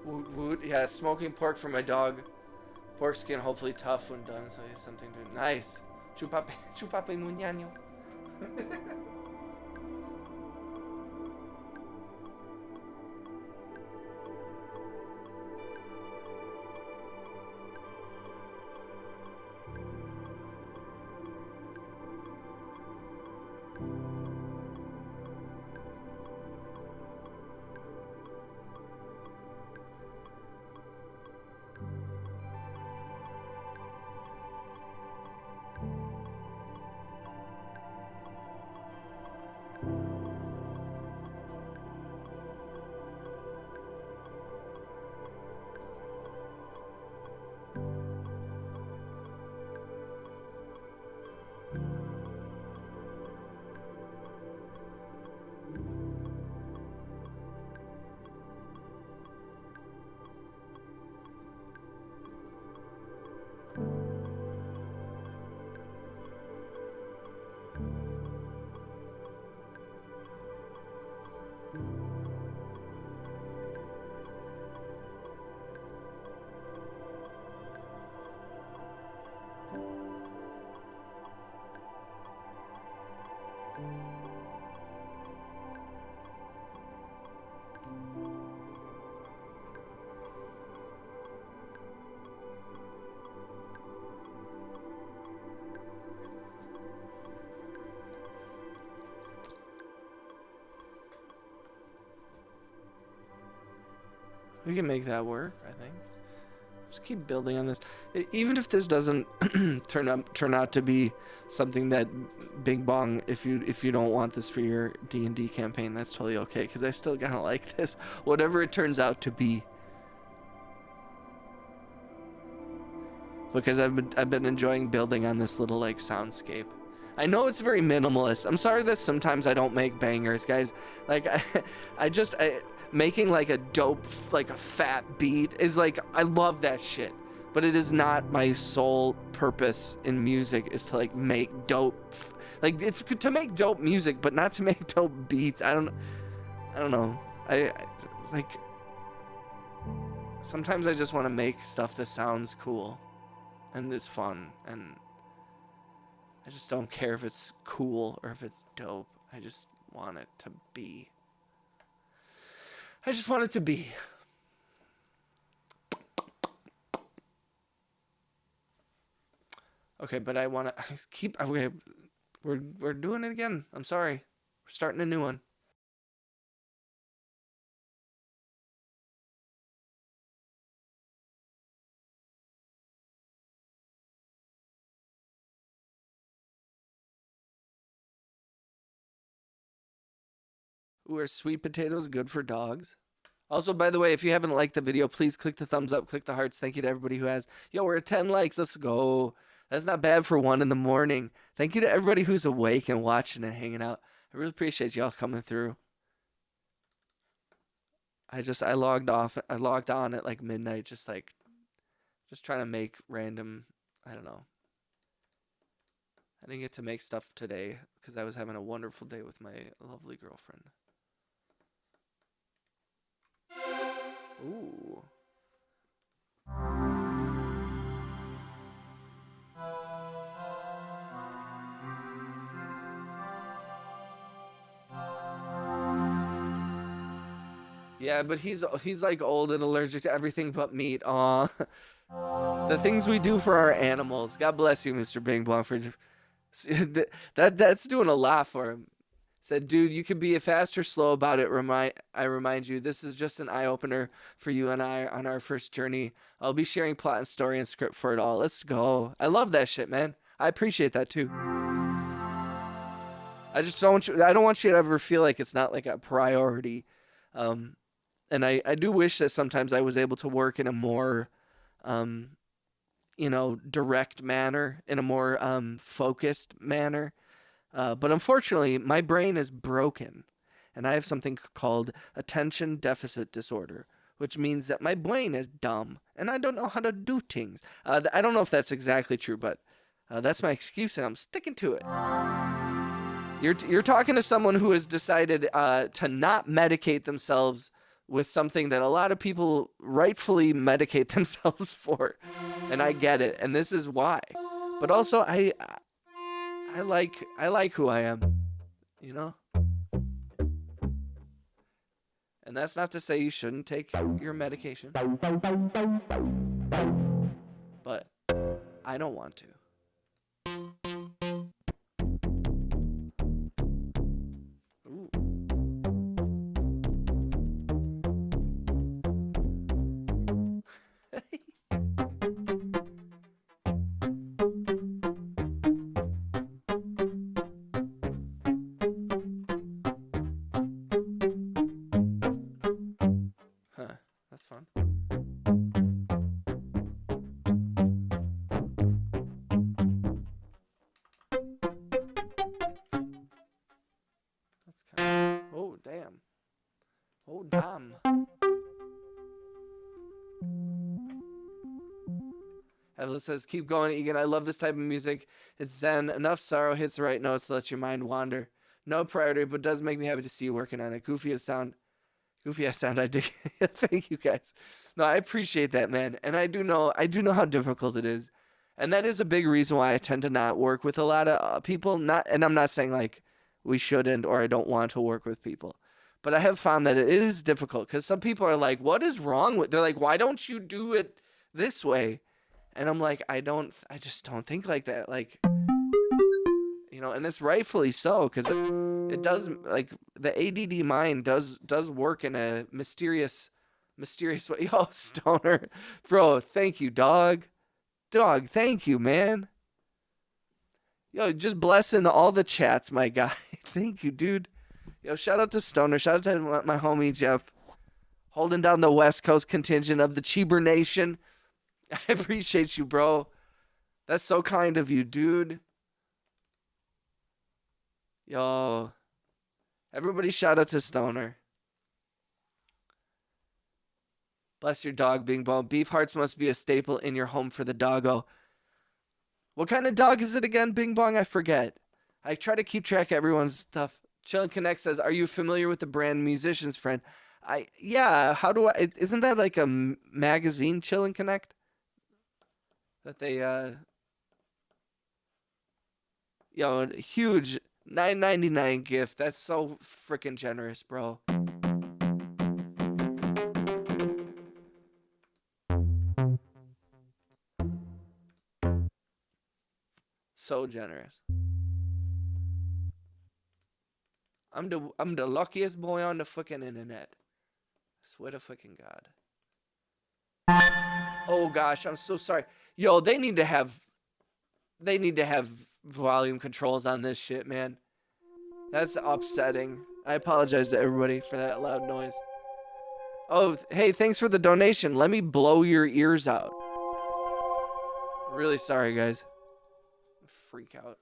Woot woot. Yeah, smoking pork for my dog. Pork skin, hopefully tough when done, so he has something to. Nice. Chupape, chupape muñaño. We can make that work, I think. Just keep building on this. Even if this doesn't turn out to be something that Bing Bong, if you don't want this for your D&D campaign, that's totally okay, because I still kind of like this. Whatever it turns out to be. Because I've been enjoying building on this little like soundscape. I know it's very minimalist. I'm sorry that sometimes I don't make bangers, guys. Like I making like a dope, like a fat beat is like, I love that shit, but it is not my sole purpose in music, is to like make dope, like it's good to make dope music, but not to make dope beats. I don't know. I like, sometimes I just want to make stuff that sounds cool and is fun, and I just don't care if it's cool or if it's dope. I just want it to be. I just want it to be. Okay, but I want to keep. Okay, we're doing it again. I'm sorry. We're starting a new one. Ooh, are sweet potatoes good for dogs? Also, by the way, if you haven't liked the video, please click the thumbs up, click the hearts. Thank you to everybody who has. Yo, we're at 10 likes. Let's go. That's not bad for 1 in the morning. Thank you to everybody who's awake and watching and hanging out. I really appreciate y'all coming through. I logged on at like midnight, just trying to make random, I don't know. I didn't get to make stuff today because I was having a wonderful day with my lovely girlfriend. Ooh. Yeah, but he's like old and allergic to everything but meat. Aw. The things we do for our animals. God bless you, Mr. Bing Bong, for that's doing a lot for him. Said, dude, you could be fast or slow about it. I remind you, this is just an eye-opener for you and I on our first journey. I'll be sharing plot and story and script for it all. Let's go. I love that shit, man. I appreciate that too. I don't want you to ever feel like it's not like a priority. And I do wish that sometimes I was able to work in a more, direct manner, in a more focused manner. But unfortunately, my brain is broken, and I have something called attention deficit disorder, which means that my brain is dumb, and I don't know how to do things. I don't know if that's exactly true, but that's my excuse, and I'm sticking to it. You're talking to someone who has decided to not medicate themselves with something that a lot of people rightfully medicate themselves for, and I get it, and this is why. But also, I like who I am, you know. And that's not to say you shouldn't take your medication, but I don't want to. Ooh. Huh, that's fun. That's kind of... Oh, damn. Oh, damn. Evelyn says, keep going, Egan. I love this type of music. It's zen. Enough sorrow hits the right notes to let your mind wander. No priority, but does make me happy to see you working on it. Goofy as sound, I dig. Thank you guys. No, I appreciate that, man. And I do know how difficult it is. And that is a big reason why I tend to not work with a lot of people. And I'm not saying like we shouldn't or I don't want to work with people. But I have found that it is difficult because some people are like, what is wrong with... They're like, why don't you do it this way? And I'm like, I just don't think like that. Like, you know, and it's rightfully so because it does, like, the ADD mind does work in a mysterious way. Yo, Stoner, bro, thank you, dog, thank you, man. Yo, just blessing all the chats, my guy. Thank you, dude. Yo, shout out to Stoner, shout out to my homie Jeff, holding down the West Coast contingent of the Cheeber Nation. I appreciate you, bro. That's so kind of you, dude. Yo. Everybody shout out to Stoner. Bless your dog, Bing Bong. Beef hearts must be a staple in your home for the doggo. What kind of dog is it again, Bing Bong? I forget. I try to keep track of everyone's stuff. Chillin' Connect says, are you familiar with the brand Musician's Friend? Yeah, how do I... Isn't that like a magazine, Chillin' Connect? That they, yo, huge $9.99 gift. That's so freaking generous, bro. So generous. I'm the luckiest boy on the fucking internet. I swear to fucking God. Oh gosh, I'm so sorry. Yo, they need to have volume controls on this shit, man. That's upsetting. I apologize to everybody for that loud noise. Oh, hey, thanks for the donation. Let me blow your ears out. Really sorry, guys. Freak out.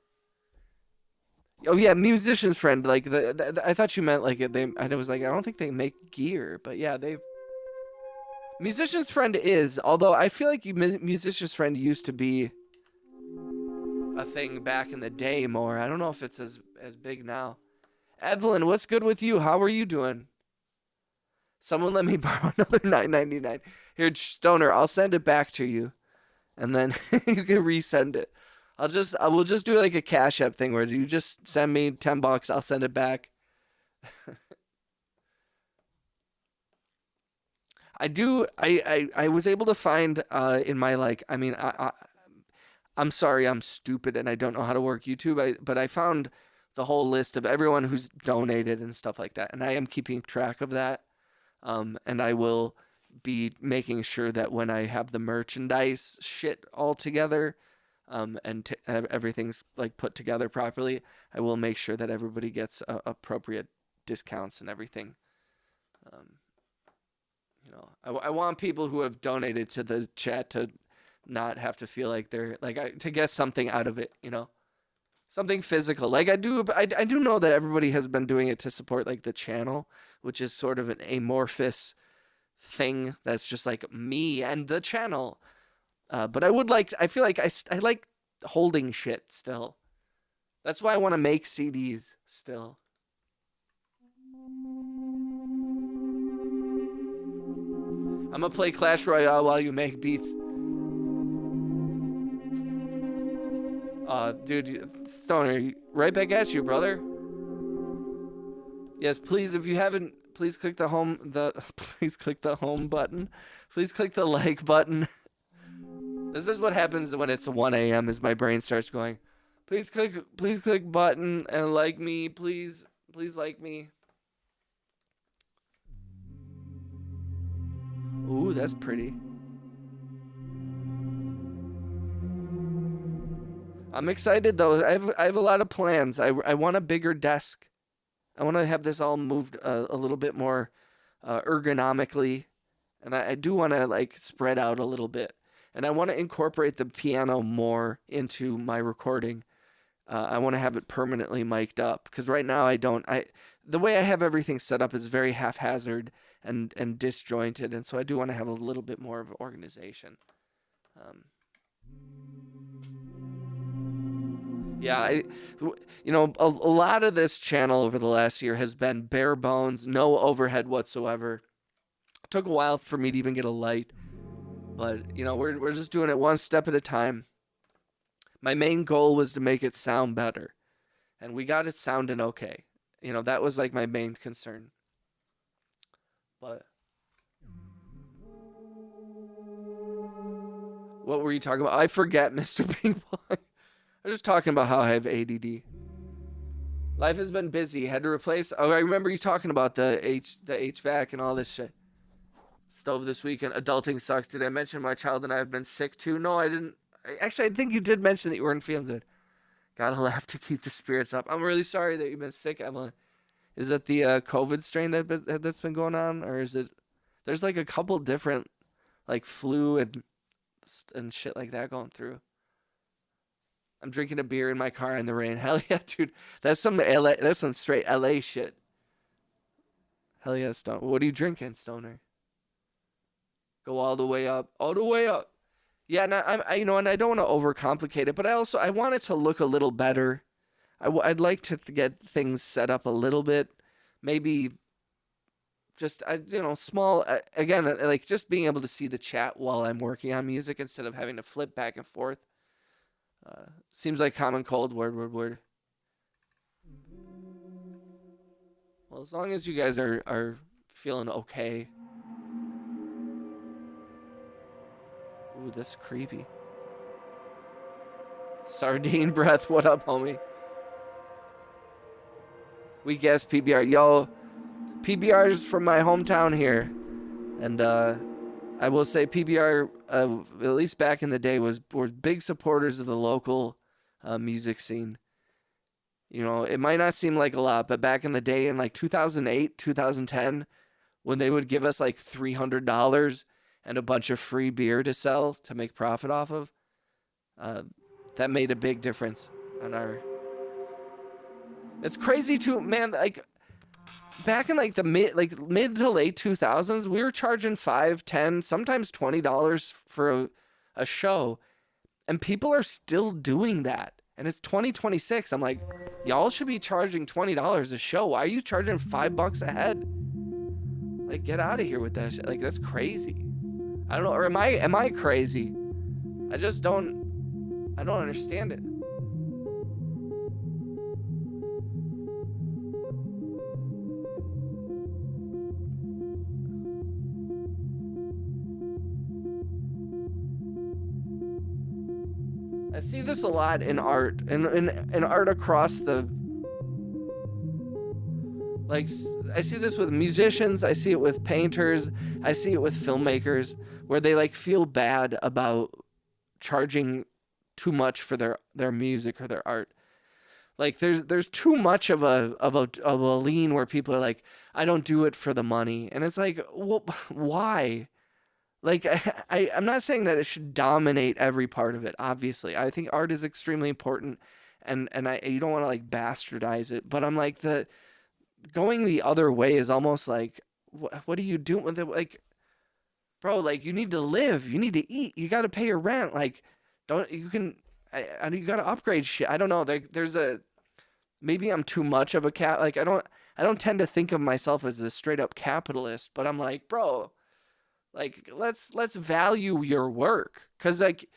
Oh yeah, Musician's Friend. Like I thought you meant like they. I was like, I don't think they make gear, but yeah, they. Musician's Friend is, although I feel like Musician's Friend used to be a thing back in the day more. I don't know if it's as big now. Evelyn, what's good with you? How are you doing? Someone let me borrow another $9.99. Here, Stoner, I'll send it back to you, and then you can resend it. I will just do like a Cash App thing where you just send me $10, I'll send it back. I was able to find in my I'm sorry, I'm stupid and I don't know how to work YouTube, but I found the whole list of everyone who's donated and stuff like that, and I am keeping track of that. And I will be making sure that when I have the merchandise shit all together, and everything's like put together properly, I will make sure that everybody gets appropriate discounts and everything. You know, I want people who have donated to the chat to not have to feel like they're like to get something out of it, you know, something physical. Like I do know that everybody has been doing it to support like the channel, which is sort of an amorphous thing that's just like me and the channel. But I feel like I like holding shit still. That's why I want to make CDs still. I'm gonna play Clash Royale while you make beats. Dude, Stoner, right back at you, brother. Yes, please, if you haven't, please click the home, please click the home button. Please click the like button. This is what happens when it's 1 a.m. as my brain starts going, please click button and like me, please like me. Ooh, that's pretty. I'm excited though. I have a lot of plans. I want a bigger desk. I want to have this all moved a little bit more ergonomically, and I do want to like spread out a little bit, and I want to incorporate the piano more into my recording. I want to have it permanently mic'd up because right now I don't. The way I have everything set up is very haphazard and disjointed, and so I do want to have a little bit more of organization. Yeah, a lot of this channel over the last year has been bare bones, no overhead whatsoever. It took a while for me to even get a light, but we're just doing it one step at a time. My main goal was to make it sound better, and we got it sounding okay. That was like my main concern. But what were you talking about? I forget, Mr. Ping Pong. I'm just talking about how I have ADD. Life has been busy. Had to replace. Oh, I remember you talking about the HVAC and all this shit. Stove this weekend. Adulting sucks. Did I mention my child and I have been sick too? No, I didn't. Actually, I think you did mention that you weren't feeling good. Gotta laugh to keep the spirits up. I'm really sorry that you've been sick, Emily. Is it the COVID strain that's been going on, or is it? There's like a couple different, like flu and shit like that going through. I'm drinking a beer in my car in the rain. Hell yeah, dude. That's some straight LA shit. Hell yeah, Stoner. What are you drinking, Stoner? Go all the way up. All the way up. Yeah, and and I don't want to overcomplicate it, but I want it to look a little better. I'd like to get things set up a little bit. Maybe just, small, again, like just being able to see the chat while I'm working on music instead of having to flip back and forth. Seems like common cold. Word. Well, as long as you guys are feeling okay. Ooh, that's creepy. Sardine breath. What up, homie? We guess PBR. Yo, PBR is from my hometown here. And I will say PBR, at least back in the day, were big supporters of the local music scene. It might not seem like a lot, but back in the day in like 2008, 2010, when they would give us like $300 and a bunch of free beer to sell to make profit off of, that made a big difference on our... It's crazy too, man, like... Back in like the mid to late 2000s, we were charging $5, $10, sometimes $20 for a show, and people are still doing that. And it's 2026. I'm like, y'all should be charging $20 a show. Why are you charging $5 a head? Like, get out of here with that shit. Like, that's crazy. I don't know, or am I crazy? I don't understand it. I see this a lot in art, in art across the... Like, I see this with musicians, I see it with painters, I see it with filmmakers, where they, like, feel bad about charging too much for their music or their art. Like, there's too much of a lean where people are like, I don't do it for the money. And it's like, well, why? Like, I'm not saying that it should dominate every part of it, obviously. I think art is extremely important, and you don't want to, like, bastardize it. But I'm like, going the other way is almost like, what are you doing with it? Like, bro, like, you need to live. You need to eat. You got to pay your rent. Like, you got to upgrade shit. I don't know. Maybe I'm too much of a like, I don't tend to think of myself as a straight up capitalist, but I'm like, bro, Like, let's value your work, because like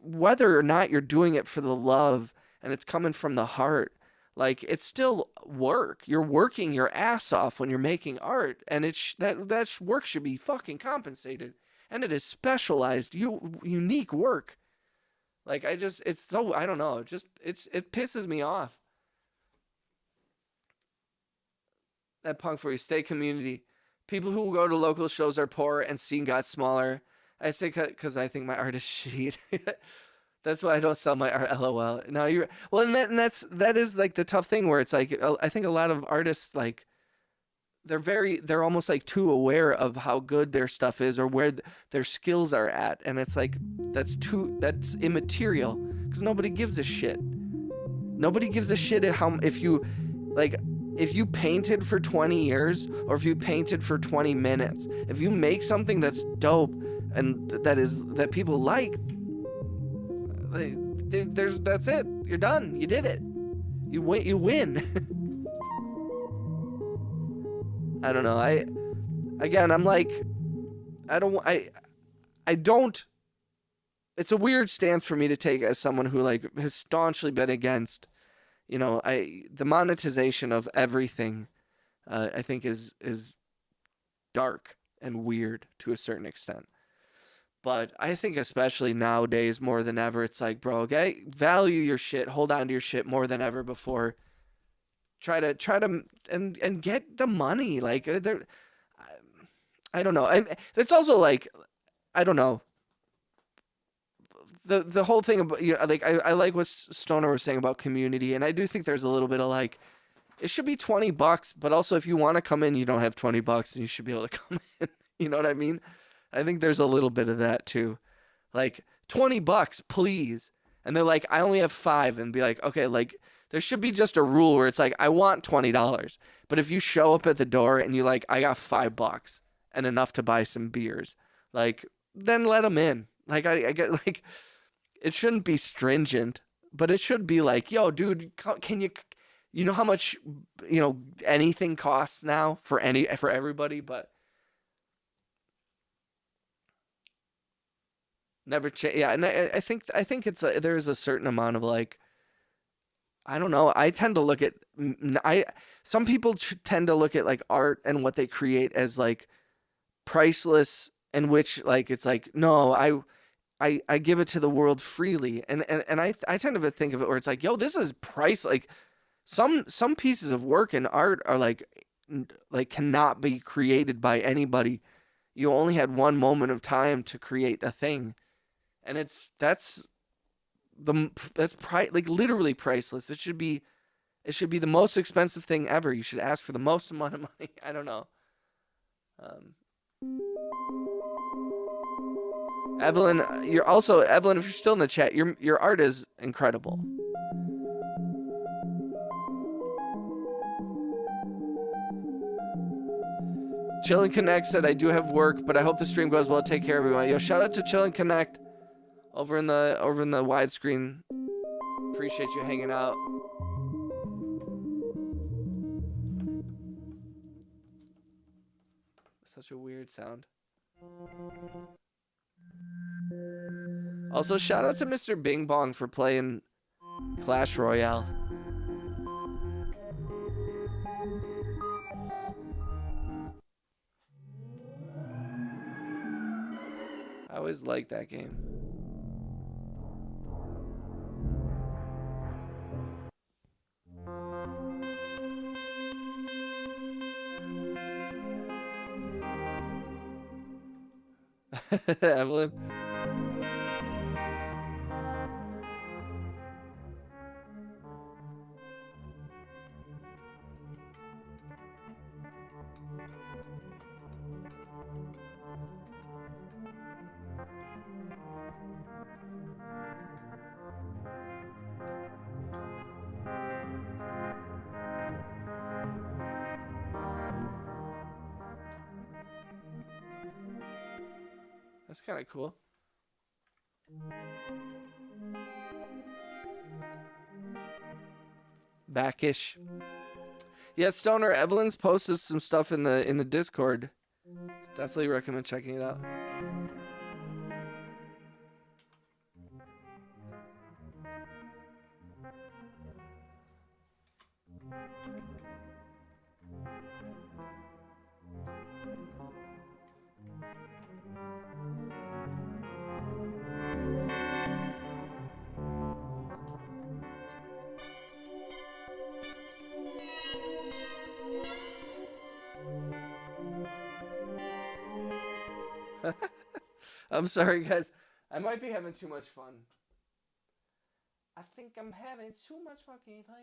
whether or not you're doing it for the love and it's coming from the heart, like it's still work. You're working your ass off when you're making art, and that work should be fucking compensated. And it is specialized, unique work. Like it's so, I don't know, it pisses me off. That punk for you, stay community. People who go to local shows are poor and scene got smaller. I say because I think my art is shit. That's why I don't sell my art. LOL. No, you're well, and that is like the tough thing where it's like I think a lot of artists, like they're almost like too aware of how good their stuff is or where their skills are at, and it's like that's immaterial because nobody gives a shit. Nobody gives a shit if you painted for 20 years or if you painted for 20 minutes. If you make something that's dope and that people like, that's it. You're done. You did it. You win. I don't know. I'm like, I don't. It's a weird stance for me to take as someone who like has staunchly been against, the monetization of everything. I think is dark and weird to a certain extent. But I think especially nowadays more than ever, it's like, bro, okay, value your shit, hold on to your shit more than ever before. Try to and get the money. Like I don't know. And it's also like, I don't know. The whole thing about, like I like what Stoner was saying about community, and I do think there's a little bit of like, it should be $20, but also if you want to come in, you don't have $20, and you should be able to come in. You know what I mean? I think there's a little bit of that too. Like, $20, please. And they're like, I only have 5, and be like, okay, like there should be just a rule where it's like, I want $20, but if you show up at the door and you're like, I got $5 and enough to buy some beers, like, then let them in. Like I get, like, it shouldn't be stringent, but it should be like, yo, dude, can you know how much, anything costs now for everybody, but never change. Yeah. And I think there's a certain amount of like, I don't know. I tend to look at, some people tend to look at like art and what they create as like priceless, in which like, it's like, no, I give it to the world freely. And I tend to think of it where it's like, yo, this is price. Like some pieces of work in art are like cannot be created by anybody. You only had one moment of time to create a thing. And that's like literally priceless. It should be the most expensive thing ever. You should ask for the most amount of money. I don't know. Evelyn, Evelyn, if you're still in the chat, your art is incredible. Chillin' Connect said, I do have work, but I hope the stream goes well. Take care, everyone. Yo, shout out to Chillin' Connect over in the widescreen. Appreciate you hanging out. Such a weird sound. Also, shout out to Mr. Bing Bong for playing Clash Royale. I always liked that game. Evelyn. That's kind of cool. Backish. Yeah, Stoner, Evelyn's posted some stuff in the Discord. Definitely recommend checking it out. I'm sorry, guys. I might be having too much fun. I think I'm having too much fucking fun.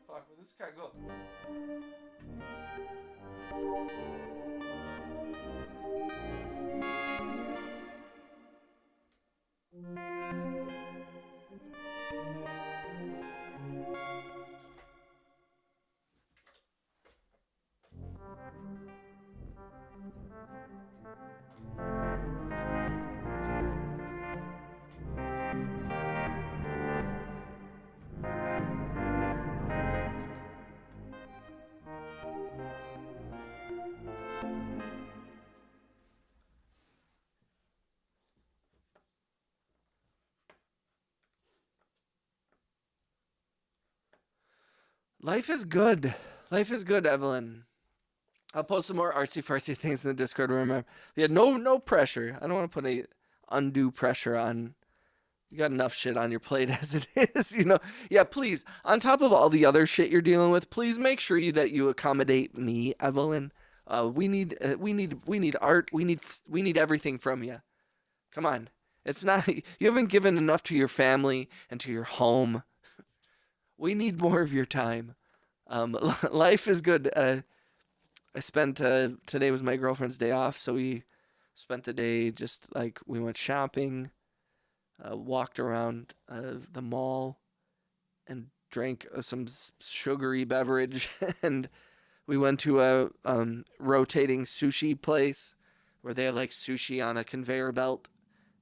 Fuck, where this car go? Life is good. Life is good, Evelyn. I'll post some more artsy fartsy things in the Discord room. Yeah, no pressure. I don't want to put any undue pressure on. You got enough shit on your plate as it is, you know. Yeah, please. On top of all the other shit you're dealing with, please make sure that you accommodate me, Evelyn. We need art. We need everything from you. Come on. It's not you haven't given enough to your family and to your home. We need more of your time. Life is good. I spent today was my girlfriend's day off, so we spent the day just like we went shopping, walked around the mall, and drank some sugary beverage, and we went to a rotating sushi place where they have like sushi on a conveyor belt,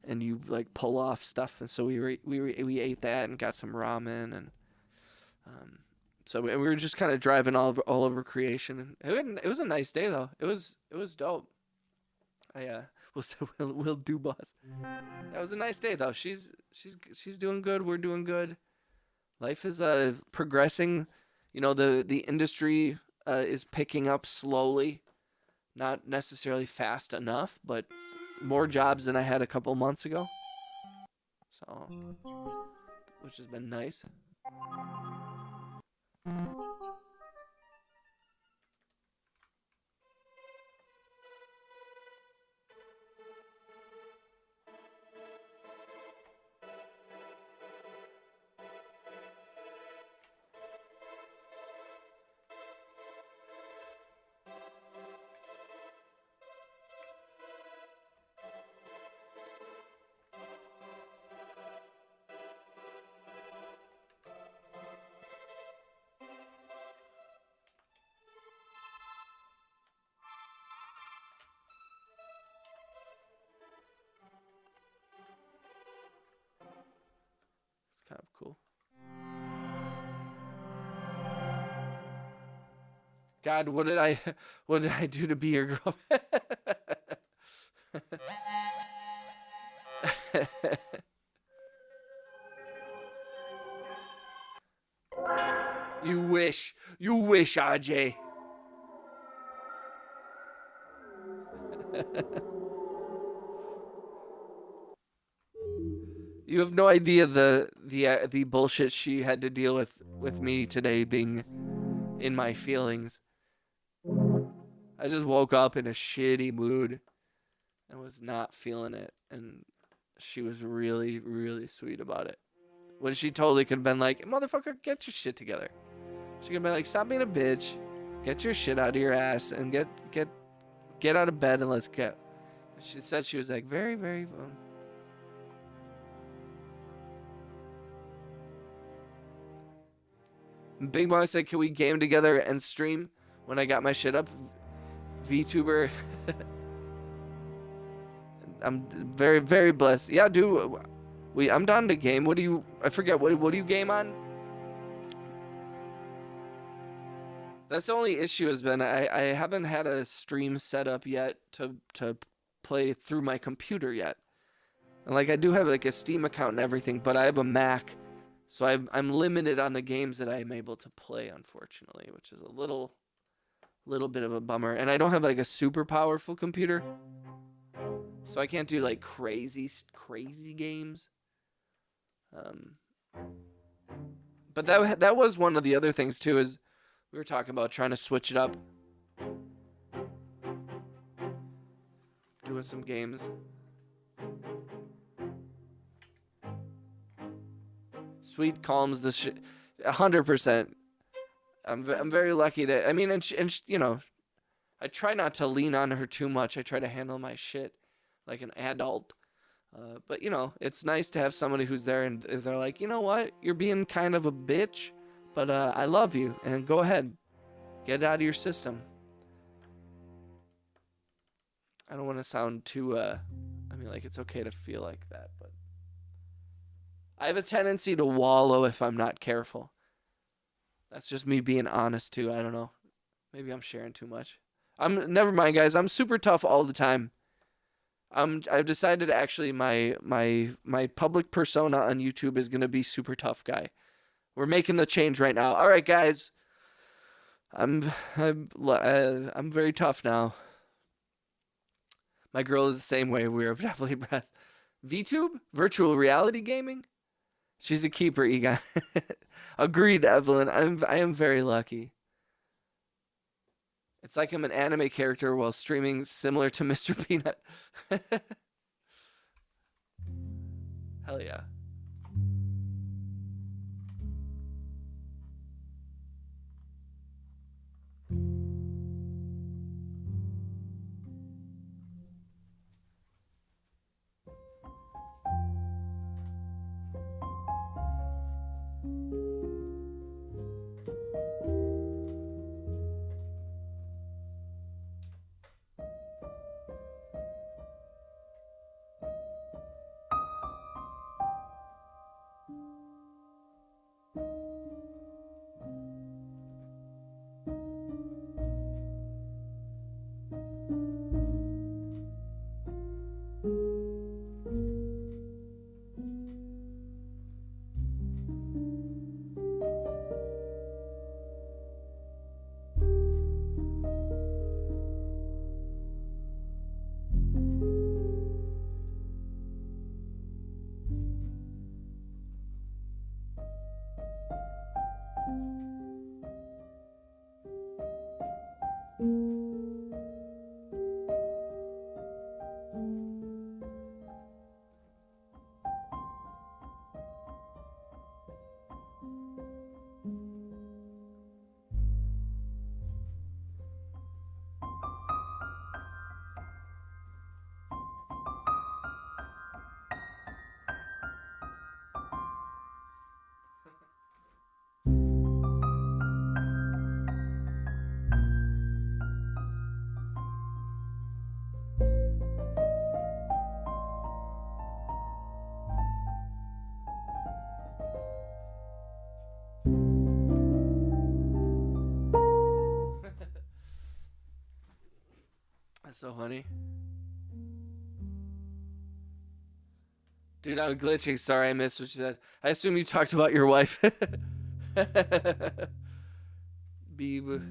and you like pull off stuff, and so we ate that and got some ramen and. So we were just kind of driving all over creation, and it was a nice day though. It was dope. We'll do boss. That was a nice day though. She's doing good. We're doing good. Life is progressing. You know, the industry is picking up slowly, not necessarily fast enough, but more jobs than I had a couple months ago. So, which has been nice. kind of cool. God, what did I do to be your girl? You wish, RJ. You have no idea the bullshit she had to deal with me today being in my feelings. I just woke up in a shitty mood and was not feeling it, and she was really, really sweet about it. When she totally could have been like, motherfucker, get your shit together. She could have been like, stop being a bitch, get your shit out of your ass, and get out of bed and let's go. She said she was like very, very Big Mom said, can we game together and stream when I got my shit up? VTuber. I'm very, very blessed. Yeah, dude. I'm down to game. What do you... I forget. What do you game on? That's the only issue has been I haven't had a stream set up yet to play through my computer yet. And like I do have like a Steam account and everything, but I have a Mac. So I'm limited on the games that I'm able to play, unfortunately, which is a little bit of a bummer. And I don't have like a super powerful computer, so I can't do like crazy games. But that was one of the other things too, is we were talking about trying to switch it up, doing some games. Sweet calms the shit. 100%. I'm very lucky to. I mean, and you know, I try not to lean on her too much. I try to handle my shit like an adult. But you know, it's nice to have somebody who's there and they're like, you know what, you're being kind of a bitch, but I love you, and go ahead, get it out of your system. I don't want to sound too. I mean, like it's okay to feel like that, but I have a tendency to wallow if I'm not careful. That's just me being honest too. I don't know. Maybe I'm sharing too much. Never mind, guys. I'm super tough all the time. I've decided actually my public persona on YouTube is gonna be super tough guy. We're making the change right now. All right, guys. I'm very tough now. My girl is the same way. We're definitely breath. VTube? Virtual reality gaming? She's a keeper, Egon. Agreed, Evelyn. I am very lucky. It's like I'm an anime character while streaming, similar to Mr. Peanut. Hell yeah. That's so funny. Dude, I'm glitching. Sorry, I missed what you said. I assume you talked about your wife. Beeb.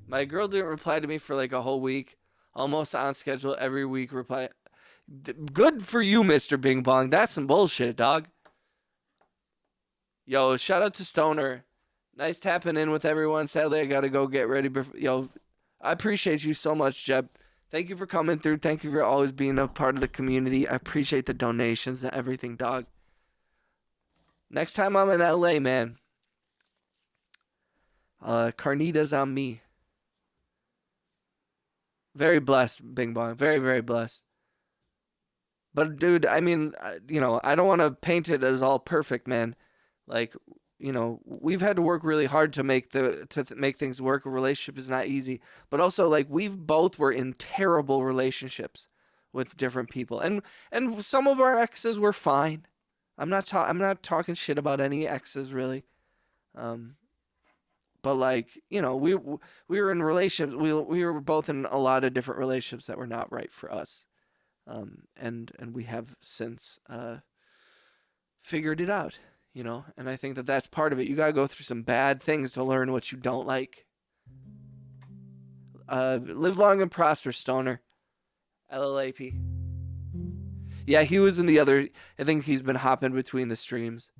My girl didn't reply to me for like a whole week. Almost on schedule every week. Reply. Good for you, Mr. Bing Bong. That's some bullshit, dog. Yo, shout out to Stoner. Nice tapping in with everyone. Sadly, I gotta go get ready. Yo, I appreciate you so much, Jeb. Thank you for coming through. Thank you for always being a part of the community. I appreciate the donations and everything, dog. Next time I'm in LA, man. Carnitas on me. Very blessed, Bing Bong. Very, very blessed. But dude, I mean, you know, I don't want to paint it as all perfect, man. Like, you know, we've had to work really hard to make make things work. A relationship is not easy, but also like we've both were in terrible relationships with different people, and some of our exes were fine. I'm not talking shit about any exes really, but like you know, we were in relationships. We were both in a lot of different relationships that were not right for us, and we have since figured it out. You know, and I think that that's part of it. You gotta go through some bad things to learn what you don't like. Live long and prosper, Stoner. LLAP. Yeah, he was in the other. I think he's been hopping between the streams.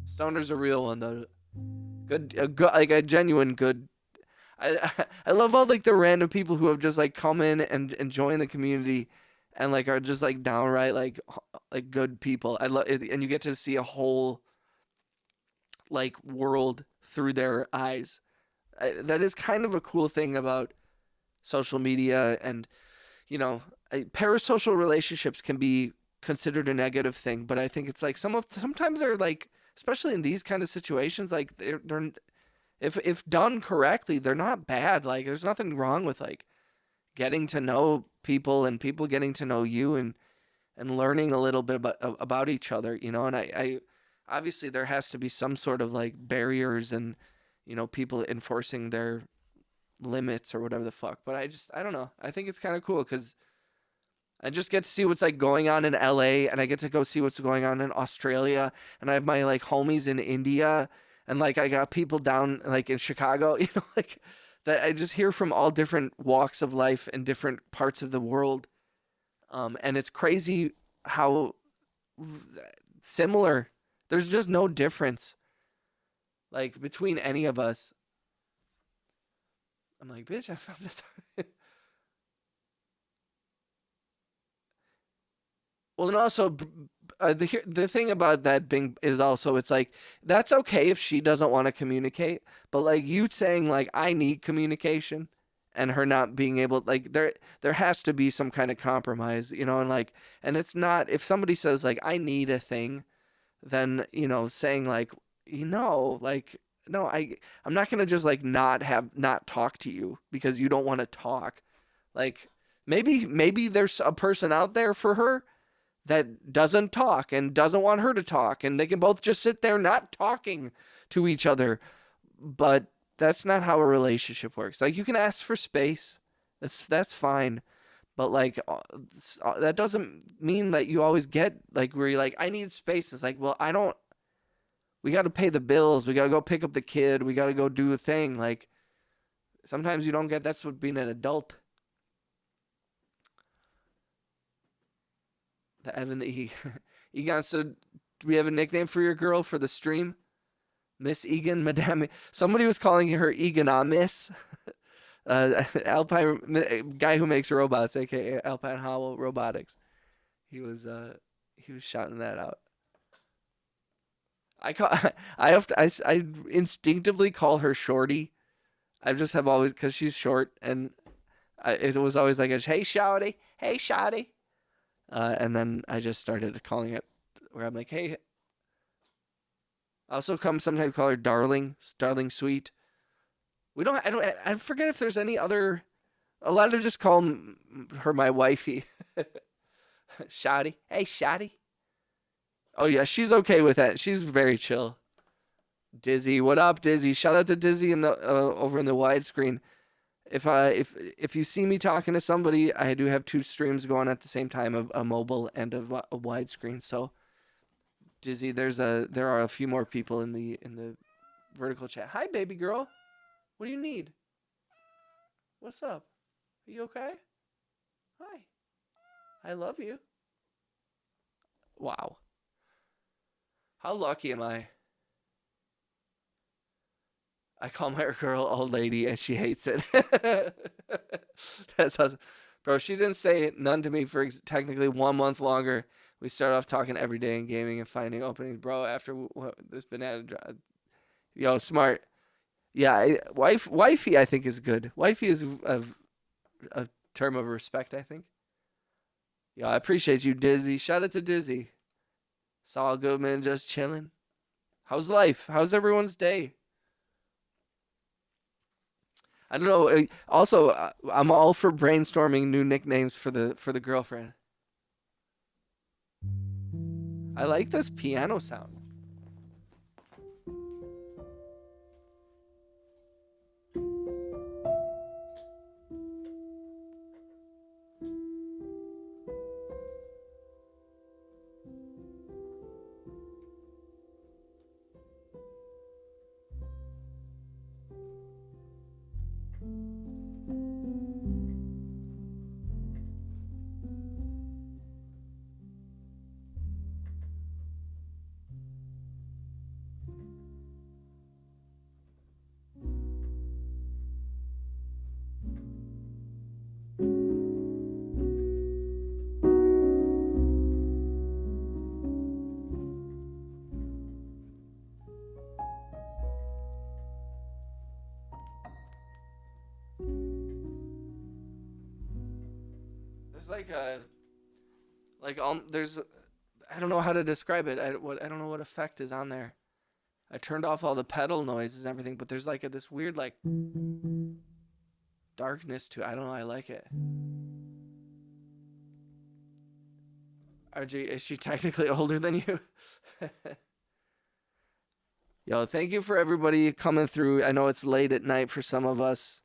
Stoner's a real one though. Good, like a genuine good. I love all like the random people who have just like come in and join the community. And like are just like downright like good people. I love it, and you get to see a whole like world through their eyes. That is kind of a cool thing about social media, and you know, parasocial relationships can be considered a negative thing, but I think it's like sometimes they're like, especially in these kind of situations, like they're if done correctly, they're not bad. Like there's nothing wrong with like getting to know people and people getting to know you and learning a little bit about each other, you know. And I obviously there has to be some sort of like barriers and you know people enforcing their limits or whatever the fuck. But I don't know. I think it's kind of cool because I just get to see what's like going on in LA, and I get to go see what's going on in Australia, and I have my like homies in India, and like I got people down like in Chicago, you know, like that I just hear from all different walks of life and different parts of the world. And it's crazy how similar, there's just no difference like between any of us. I'm like, bitch, I found this. Well, and also the thing about that Bing is also it's like that's okay if she doesn't want to communicate, but like you saying like I need communication and her not being able like there has to be some kind of compromise, you know, and like and it's not if somebody says like I need a thing, then you know saying like you know like no I'm not gonna just like not talk to you because you don't want to talk, like maybe there's a person out there for her that doesn't talk and doesn't want her to talk, and they can both just sit there not talking to each other. But that's not how a relationship works. Like you can ask for space, that's fine, but like that doesn't mean that you always get like where you're like I need space. It's like well I don't. We got to pay the bills. We got to go pick up the kid. We got to go do a thing. Like sometimes you don't get. That's what being an adult. The Evan the E. Egon said, do we have a nickname for your girl for the stream? Miss Egan, Madame. Somebody was calling her Egonomiss. Alpine guy who makes robots, aka Alpine Howell Robotics. He was shouting that out. I instinctively call her Shorty. I just have always because she's short, and it was always like a hey Shawty, hey Shawty. And then I just started calling it where I'm like, hey. I also sometimes call her Darling Sweet. I forget if there's any other. A lot of just call her my wifey. Shotty. Hey, Shotty. Oh, yeah, she's okay with that. She's very chill. Dizzy. What up, Dizzy? Shout out to Dizzy in the over in the widescreen. if you see me talking to somebody, I do have 2 streams going at the same time, a mobile and a widescreen. So Dizzy, there are a few more people in the vertical chat. Hi, baby girl. What do you need? What's up? Are you okay? Hi. I love you. Wow. How lucky am I? I call my girl old lady and she hates it. That's awesome. Bro, she didn't say none to me for technically 1 month longer. We started off talking every day in gaming and finding openings. Bro, after this banana drive. Yo, smart. Yeah, wifey I think is good. Wifey is a term of respect, I think. Yo, I appreciate you, Dizzy. Shout out to Dizzy. Saul Goodman just chilling. How's life? How's everyone's day? I don't know. Also, I'm all for brainstorming new nicknames for the girlfriend. I like this piano sound. There's I don't know how to describe it. I don't know what effect is on there. I turned off all the pedal noises and everything, but there's like this weird like darkness to it. I don't know. I like it. RG, is she technically older than you? Yo, thank you for everybody coming through. I know it's late at night for some of us.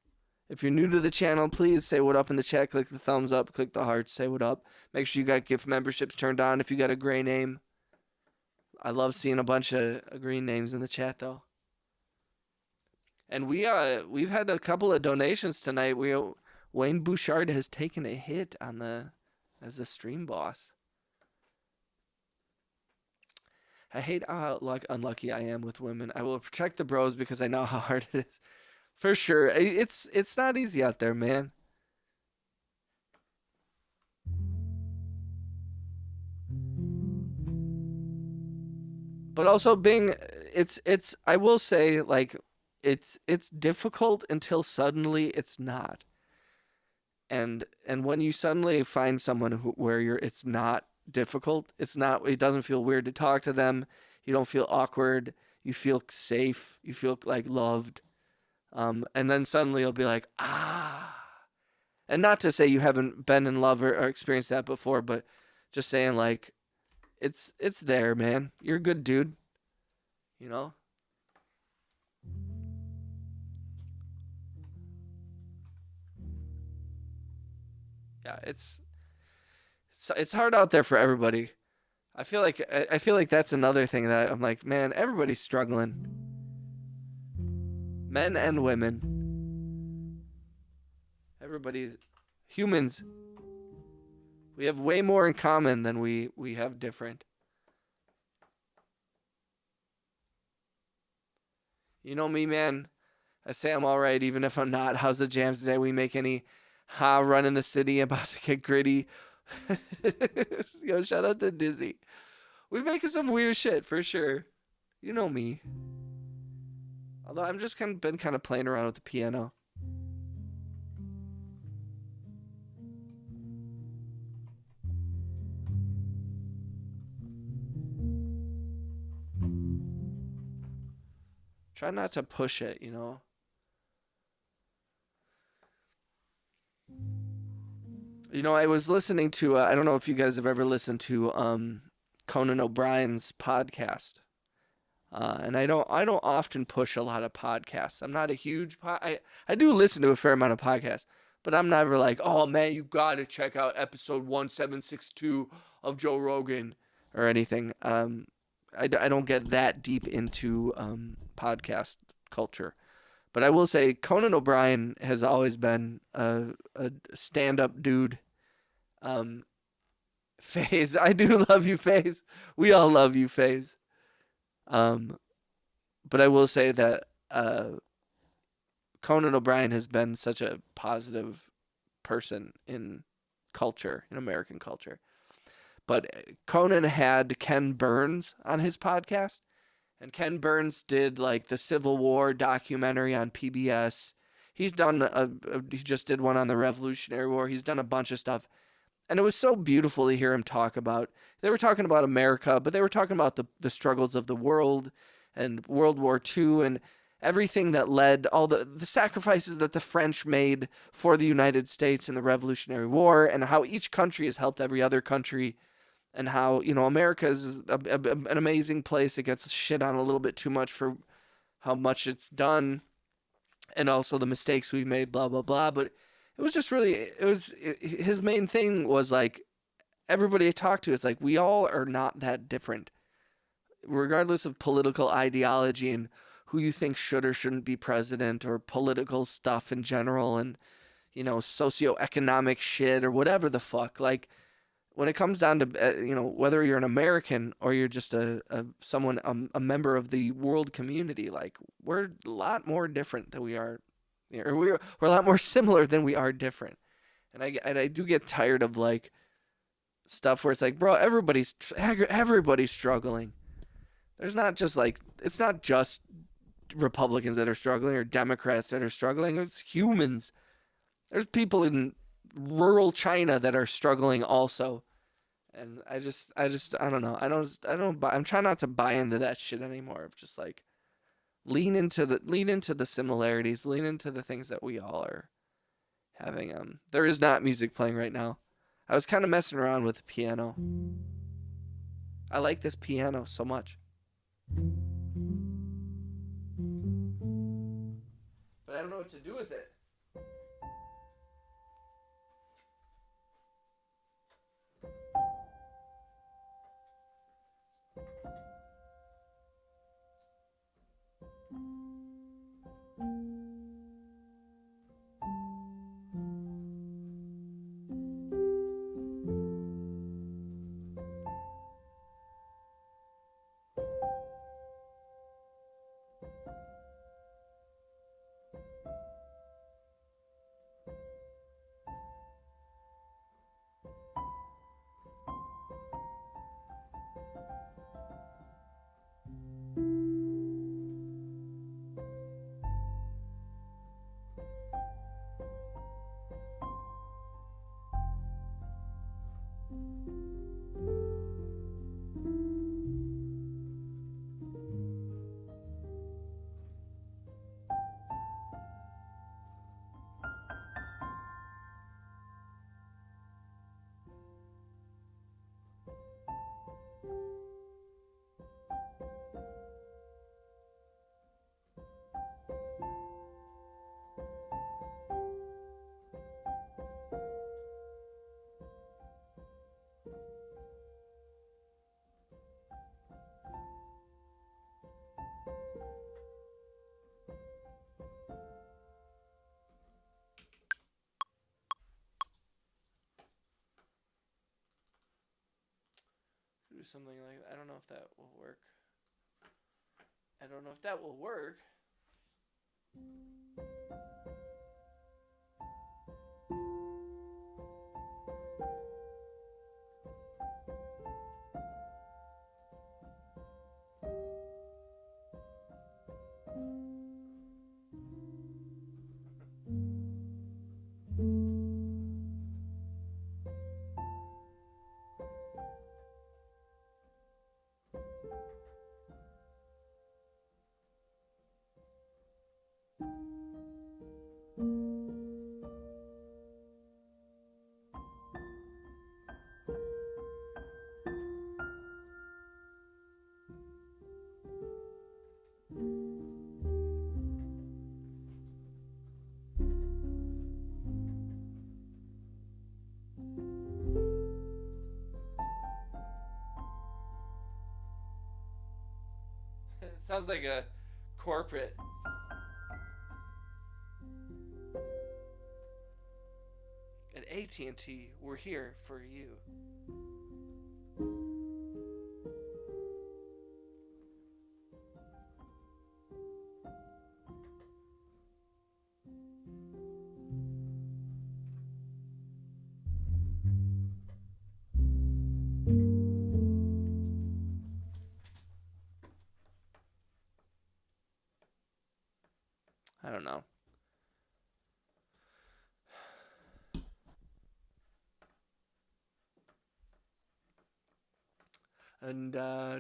If you're new to the channel, please say what up in the chat. Click the thumbs up, click the heart, say what up. Make sure you got gift memberships turned on if you got a gray name. I love seeing a bunch of green names in the chat though. And we've had a couple of donations tonight. Wayne Bouchard has taken a hit as the stream boss. I hate how unlucky I am with women. I will protect the bros because I know how hard it is. For sure. It's not easy out there, man. But also I will say like it's difficult until suddenly it's not. And when you suddenly find someone where it's not difficult, it doesn't feel weird to talk to them. You don't feel awkward. You feel safe. You feel like loved. And then suddenly you'll be like, and not to say you haven't been in love or experienced that before, but just saying like, it's there, man. You're a good dude, you know? Yeah, it's hard out there for everybody. I feel like that's another thing that I'm like, man, everybody's struggling. Men and women. Everybody's humans. We have way more in common than we have different. You know me, man. I say I'm all right even if I'm not. How's the jams today? We make any run in the city about to get gritty. Yo, shout out to Dizzy. We making some weird shit for sure. You know me. Although I'm just been kind of playing around with the piano. Try not to push it, you know. You know, I was listening to, I don't know if you guys have ever listened to Conan O'Brien's podcast. And I don't often push a lot of podcasts. I'm not a huge I do listen to a fair amount of podcasts, but I'm never like, oh man, you gotta check out episode 1762 of Joe Rogan or anything. I don't get that deep into podcast culture. But I will say Conan O'Brien has always been a stand-up dude. Um, FaZe, I do love you, FaZe. We all love you, FaZe. Um, but I will say that Conan O'Brien has been such a positive person in culture, in American culture. But Conan had Ken Burns on his podcast, and Ken Burns did like the Civil War documentary on PBS. He's done he just did one on the Revolutionary War. He's done a bunch of stuff. And it was so beautiful to hear him talk about. They were talking about America, but they were talking about the struggles of the world and World War II and everything that led, all the sacrifices that the French made for the United States in the Revolutionary War, and how each country has helped every other country, and how, America is an amazing place. It gets shit on a little bit too much for how much it's done, and also the mistakes we've made, blah, blah, blah. But it was just really, his main thing was like, everybody I talked to, it's like, we all are not that different, regardless of political ideology and who you think should or shouldn't be president, or political stuff in general, and, socioeconomic shit or whatever the fuck. Like, when it comes down to, whether you're an American or you're just a member of the world community, like, we're a lot more different than we are, or we're a lot more similar than we are different. And I do get tired of like stuff where it's like, bro, everybody's struggling. There's not just like, it's not just Republicans that are struggling or Democrats that are struggling. It's humans. There's people in rural China that are struggling also. And I don't know. I'm trying not to buy into that shit anymore. Of just like, lean into the similarities, lean into the things that we all are having. There is not music playing right now. I was kind of messing around with the piano. I like this piano so much. But I don't know what to do with it. Do something like that. I don't know if that will work. I don't know if that will work. Sounds like a corporate. At AT&T, we're here for you. I don't know. And I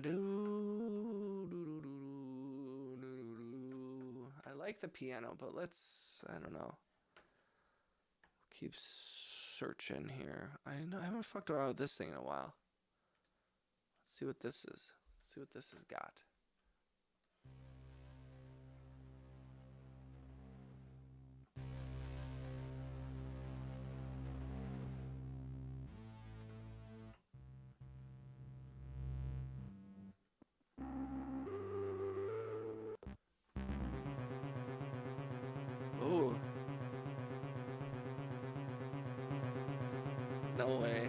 like the piano, but I don't know. Keep searching here. I haven't fucked around with this thing in a while. Let's see what this is. See what this has got. Ooh. No way.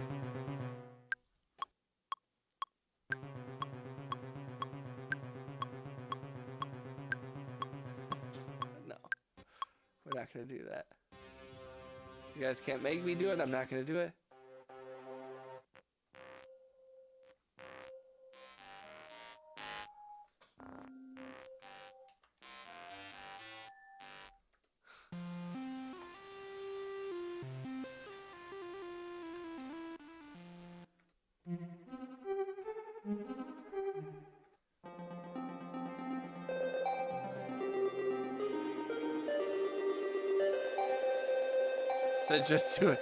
No. We're not gonna do that. You guys can't make me do it. I'm not gonna do it. So just do it.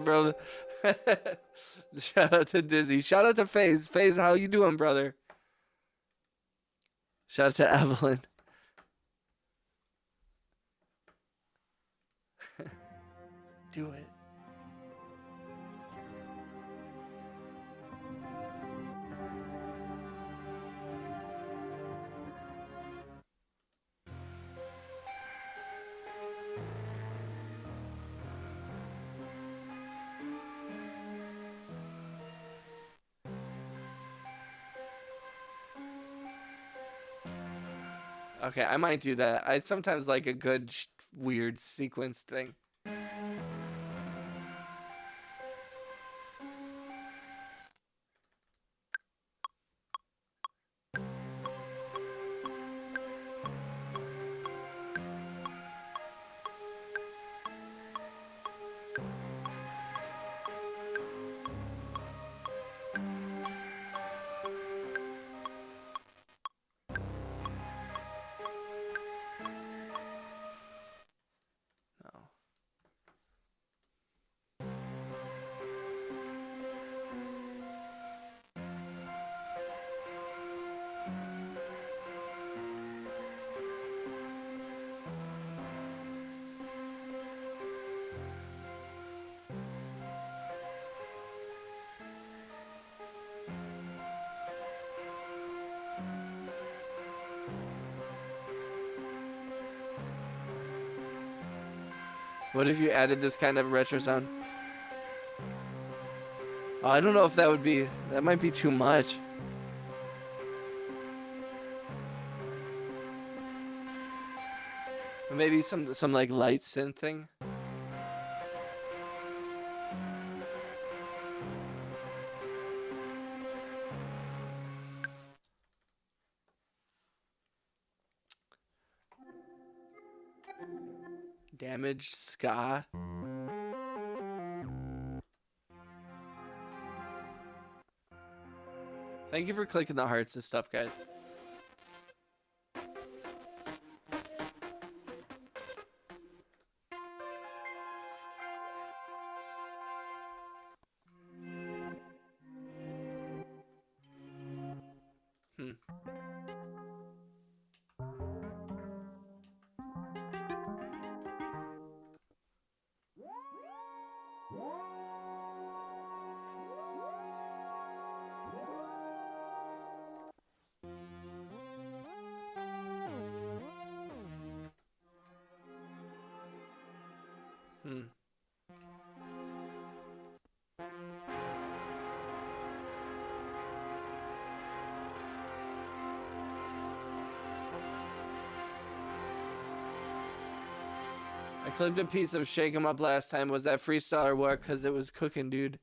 Bro. Shout out to Dizzy. Shout out to FaZe. FaZe, how you doing, brother? Shout out to Evelyn. Do it. Okay, I might do that. I sometimes like a good, weird sequence thing. What if you added this kind of retro sound? Oh, I don't know if that would be... That might be too much. Maybe some like light synth thing. Damaged ska. Thank you for clicking the hearts and stuff, guys. I clipped a piece of Shake 'em Up last time. Was that freestyle or what? Because it was cooking, dude.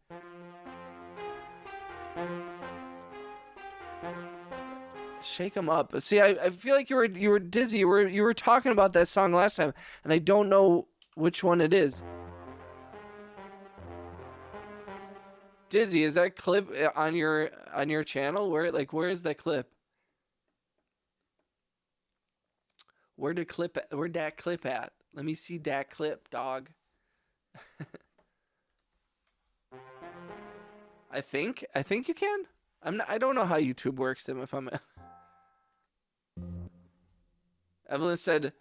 Shake 'em Up. See, I feel like you were dizzy. You were talking about that song last time, and I don't know which one it is. Dizzy, is that clip on your channel? Where is that clip? Where that clip at? Let me see that clip, dog. I think you can. I don't know how YouTube works, Tim, if I'm Evelyn said,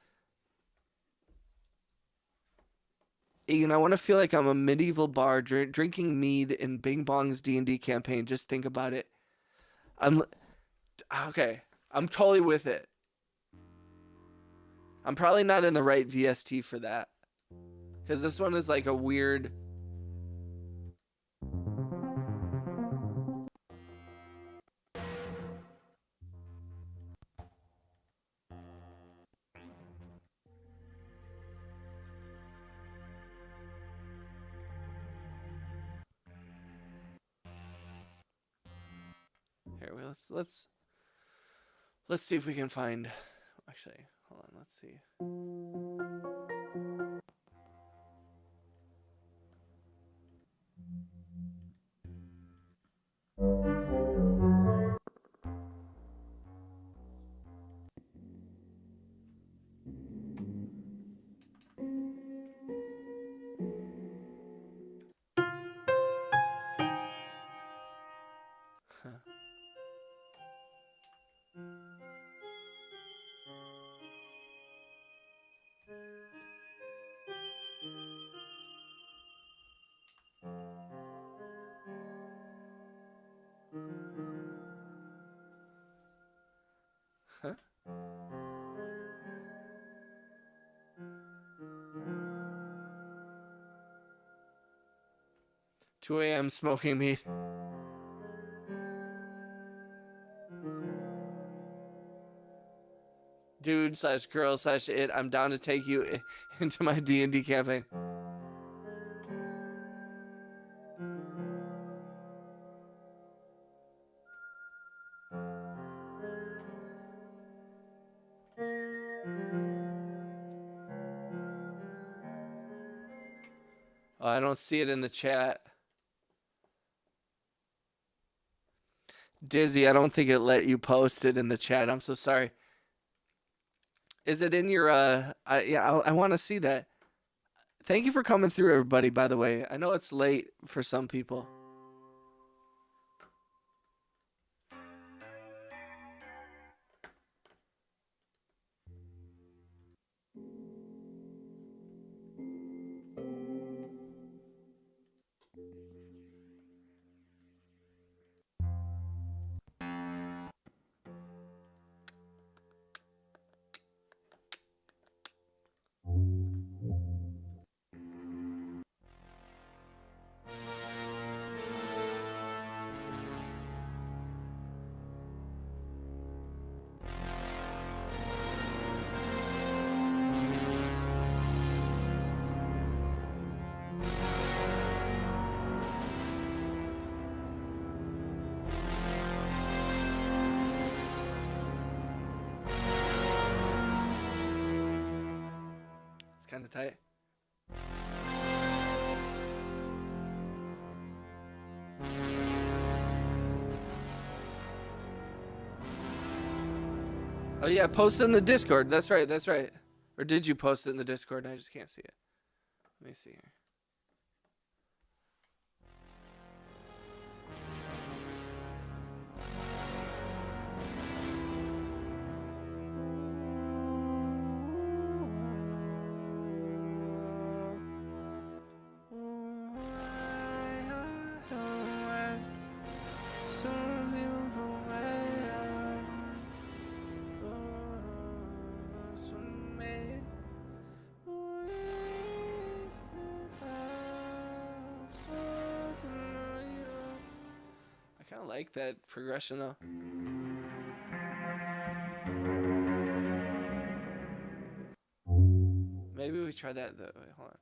Ian, I want to feel like I'm a medieval bar drinking mead in Bing Bong's D&D campaign. Just think about it. Okay. I'm totally with it. I'm probably not in the right VST for that. Because this one is like a weird... Here, let's see if we can find... Actually, hold on, let's see. Huh? 2 a.m. smoking meat. Dude / girl / it. I'm down to take you into my D&D campaign. Oh, I don't see it in the chat. Dizzy, I don't think it let you post it in the chat. I'm so sorry. Is it in your, yeah, I want to see that. Thank you for coming through, everybody, by the way. I know it's late for some people. Kind of tight. Oh yeah, post it in the Discord. That's right. That's right. Or did you post it in the Discord? I just can't see it. Let me see here. I kind of like that progression though. Maybe we try that. Wait, hold on.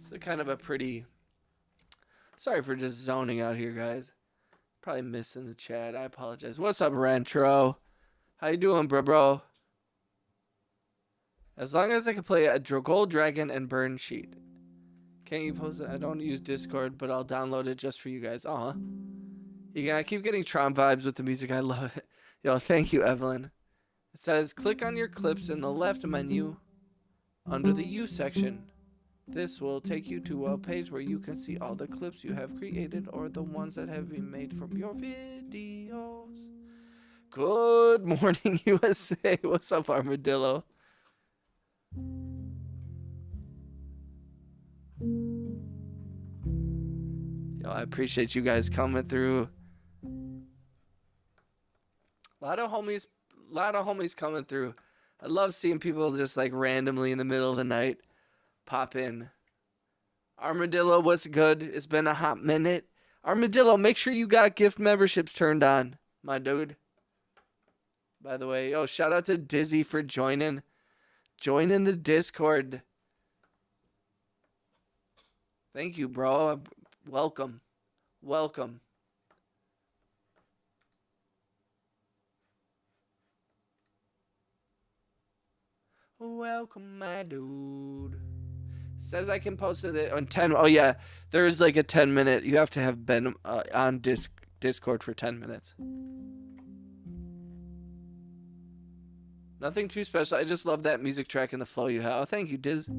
So kind of a pretty. Sorry for just zoning out here, guys. Probably missing the chat. I apologize. What's up, Rentro? How you doing, bro? As long as I can play a Gold Dragon and Burn Sheet. Can't you post it? I don't use Discord, but I'll download it just for you guys. I keep getting Tron vibes with the music. I love it. Yo, thank you, Evelyn. It says, click on your clips in the left menu under the U section. This will take you to a page where you can see all the clips you have created or the ones that have been made from your videos. Good morning, USA. What's up, Armadillo? Yo, I appreciate you guys coming through. A lot of homies coming through. I love seeing people just like randomly in the middle of the night pop in. Armadillo, what's good? It's been a hot minute. Armadillo, make sure you got gift memberships turned on, my dude. By the way, shout out to Dizzy for joining the Discord. Thank you, bro. Welcome. Welcome. Welcome, my dude. Says I can post it on 10. Oh, yeah. There's like a 10-minute. You have to have been on Discord for 10 minutes. Nothing too special. I just love that music track and the flow you have. Oh, thank you, Diz.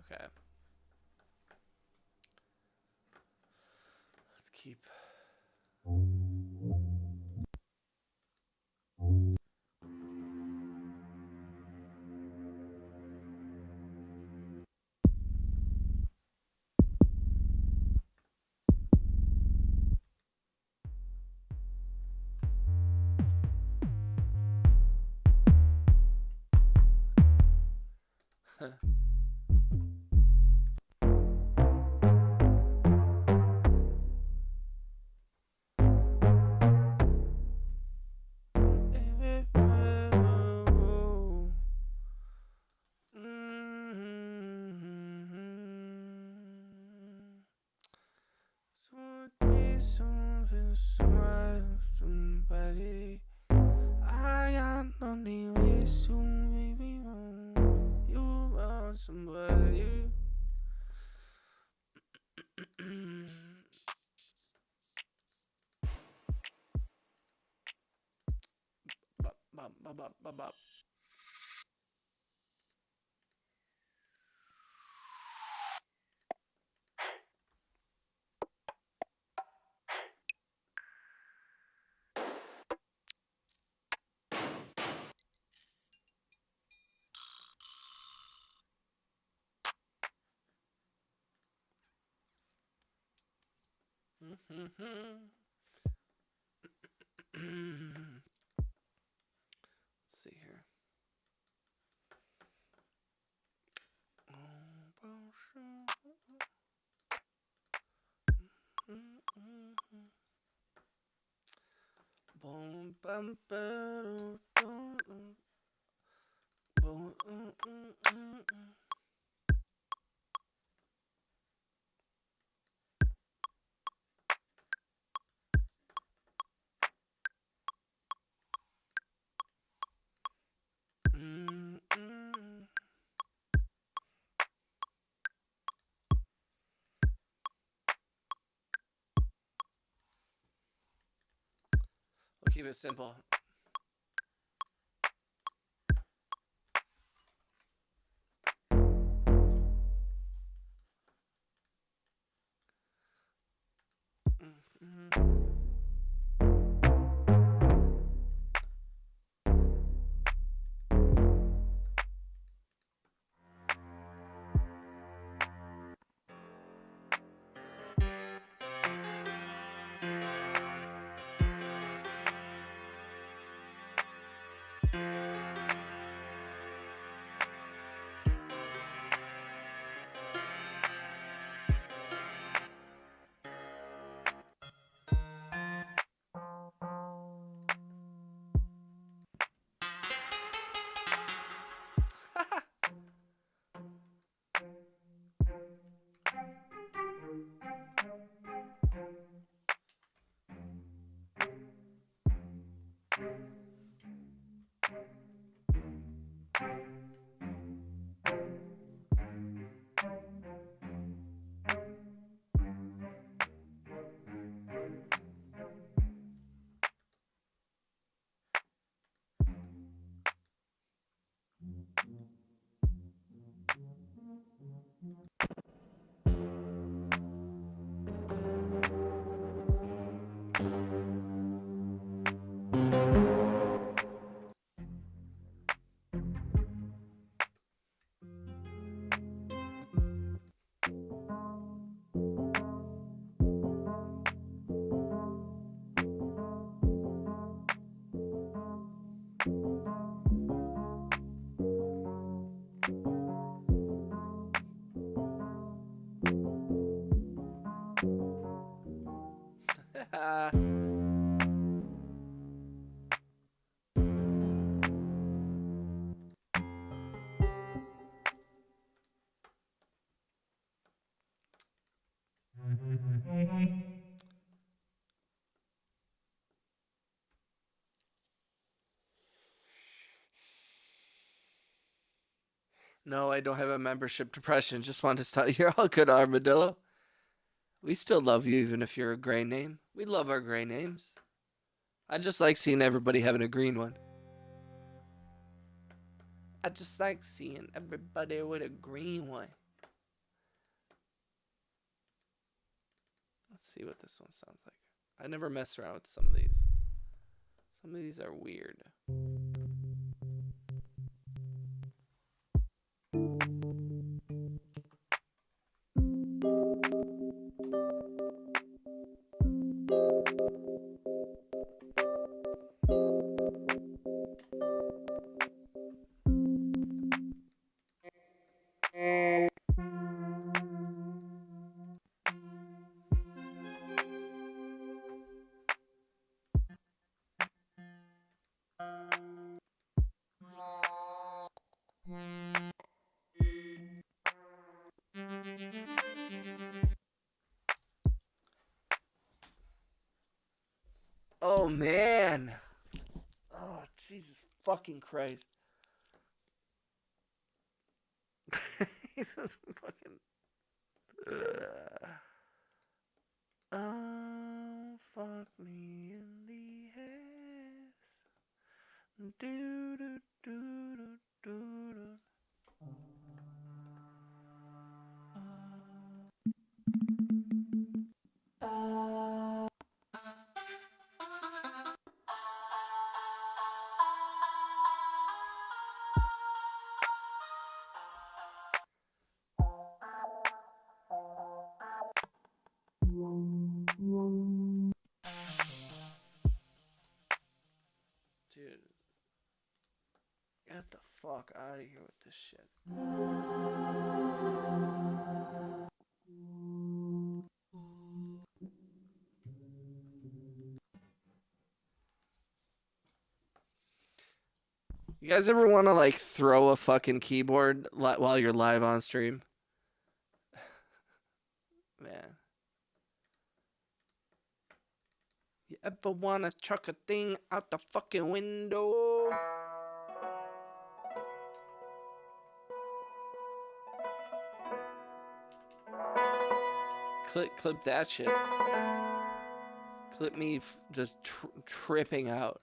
Okay. Let's keep... bop, bop, bop. Let's see here. We'll keep it simple. No, I don't have a membership depression. Just wanted to tell you, you're all good, Armadillo. We still love you, even if you're a gray name. We love our gray names. I just like seeing everybody having a green one. I just like seeing everybody with a green one. Let's see what this one sounds like. I never mess around with some of these. Some of these are weird. Oh, man. Oh, Jesus fucking Christ. Fucking. Oh, fuck me in the ass. Do, fuck out of here with this shit. You guys ever want to like throw a fucking keyboard while you're live on stream? Man. You ever want to chuck a thing out the fucking window? Clip that shit. Clip me just tripping out.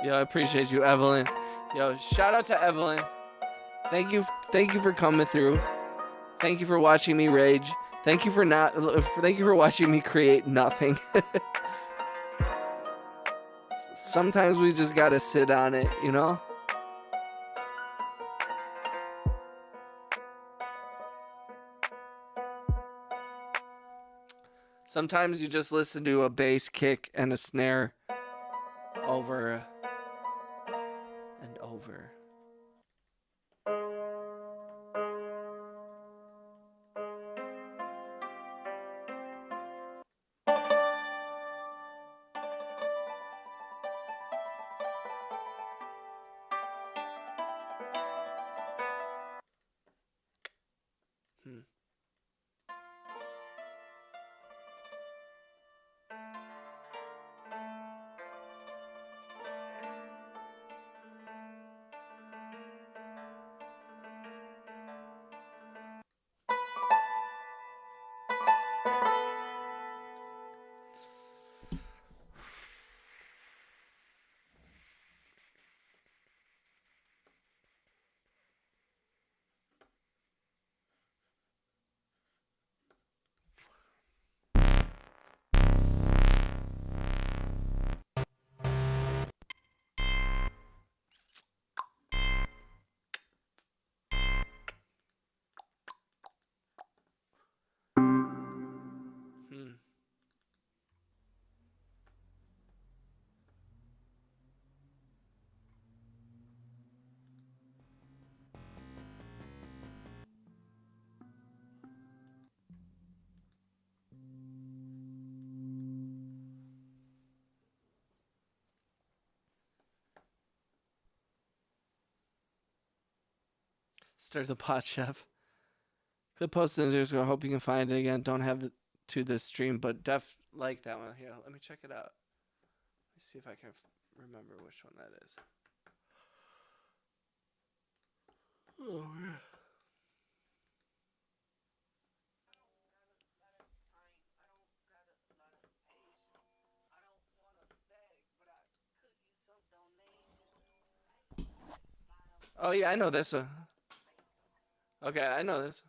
Yo, I appreciate you, Evelyn. Yo, shout out to Evelyn. Thank you for coming through. Thank you for watching me rage. Thank you for watching me create nothing. Sometimes we just gotta sit on it, you know? Sometimes you just listen to a bass kick and a snare over and over. Start the pot, chef. Clip post in I hope you can find it again. Don't have it to this stream, but like that one. Here, let me check it out. Let's see if I can remember which one that is. Oh, yeah. Oh yeah, I know this one. Okay, I know this.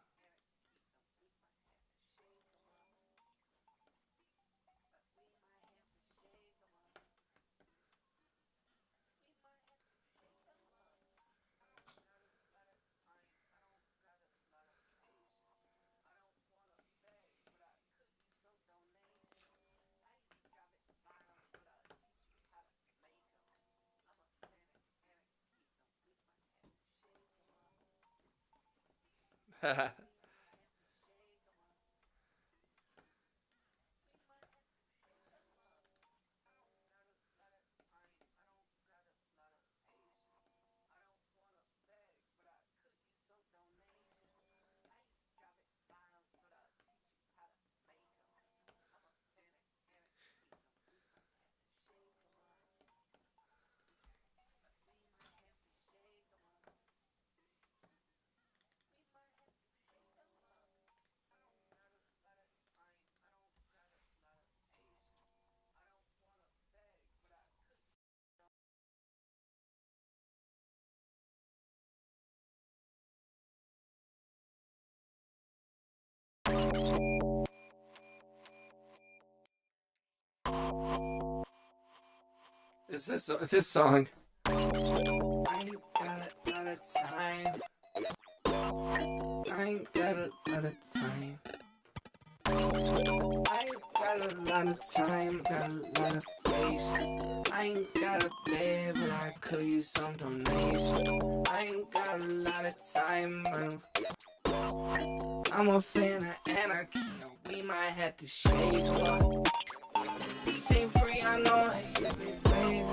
It's this song. I ain't got a lot of time. I ain't got a lot of time. I ain't got a lot of time, got a lot of patience. I ain't got a bed, but I could use some donations. I ain't got a lot of time, I'm a fan of anarchy, we might have to shake up. This ain't free, I know I can't be paid.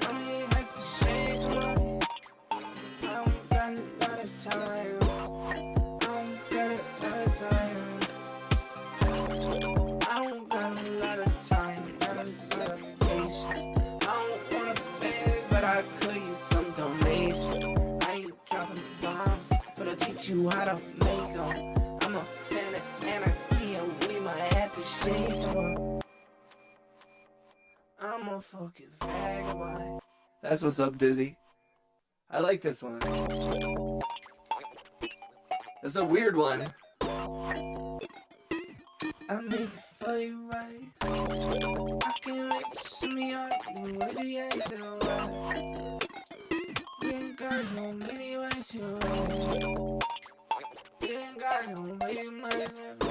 I mean, have to shake up. I don't got a lot of time. I don't got a lot of time, got a lot of patience. I don't wanna beg, but I could use some donations. I ain't dropping bombs, but I'll teach you how to make them. I'm a fan of anarchy, and we might have to shake them. I'm a fucking vagabond. That's what's up, Dizzy. I like this one. It's a weird one. I make it for you right. I can't wait to see me out. You really ain't the right. You ain't got no many ways to right. You ain't got no many ways to right.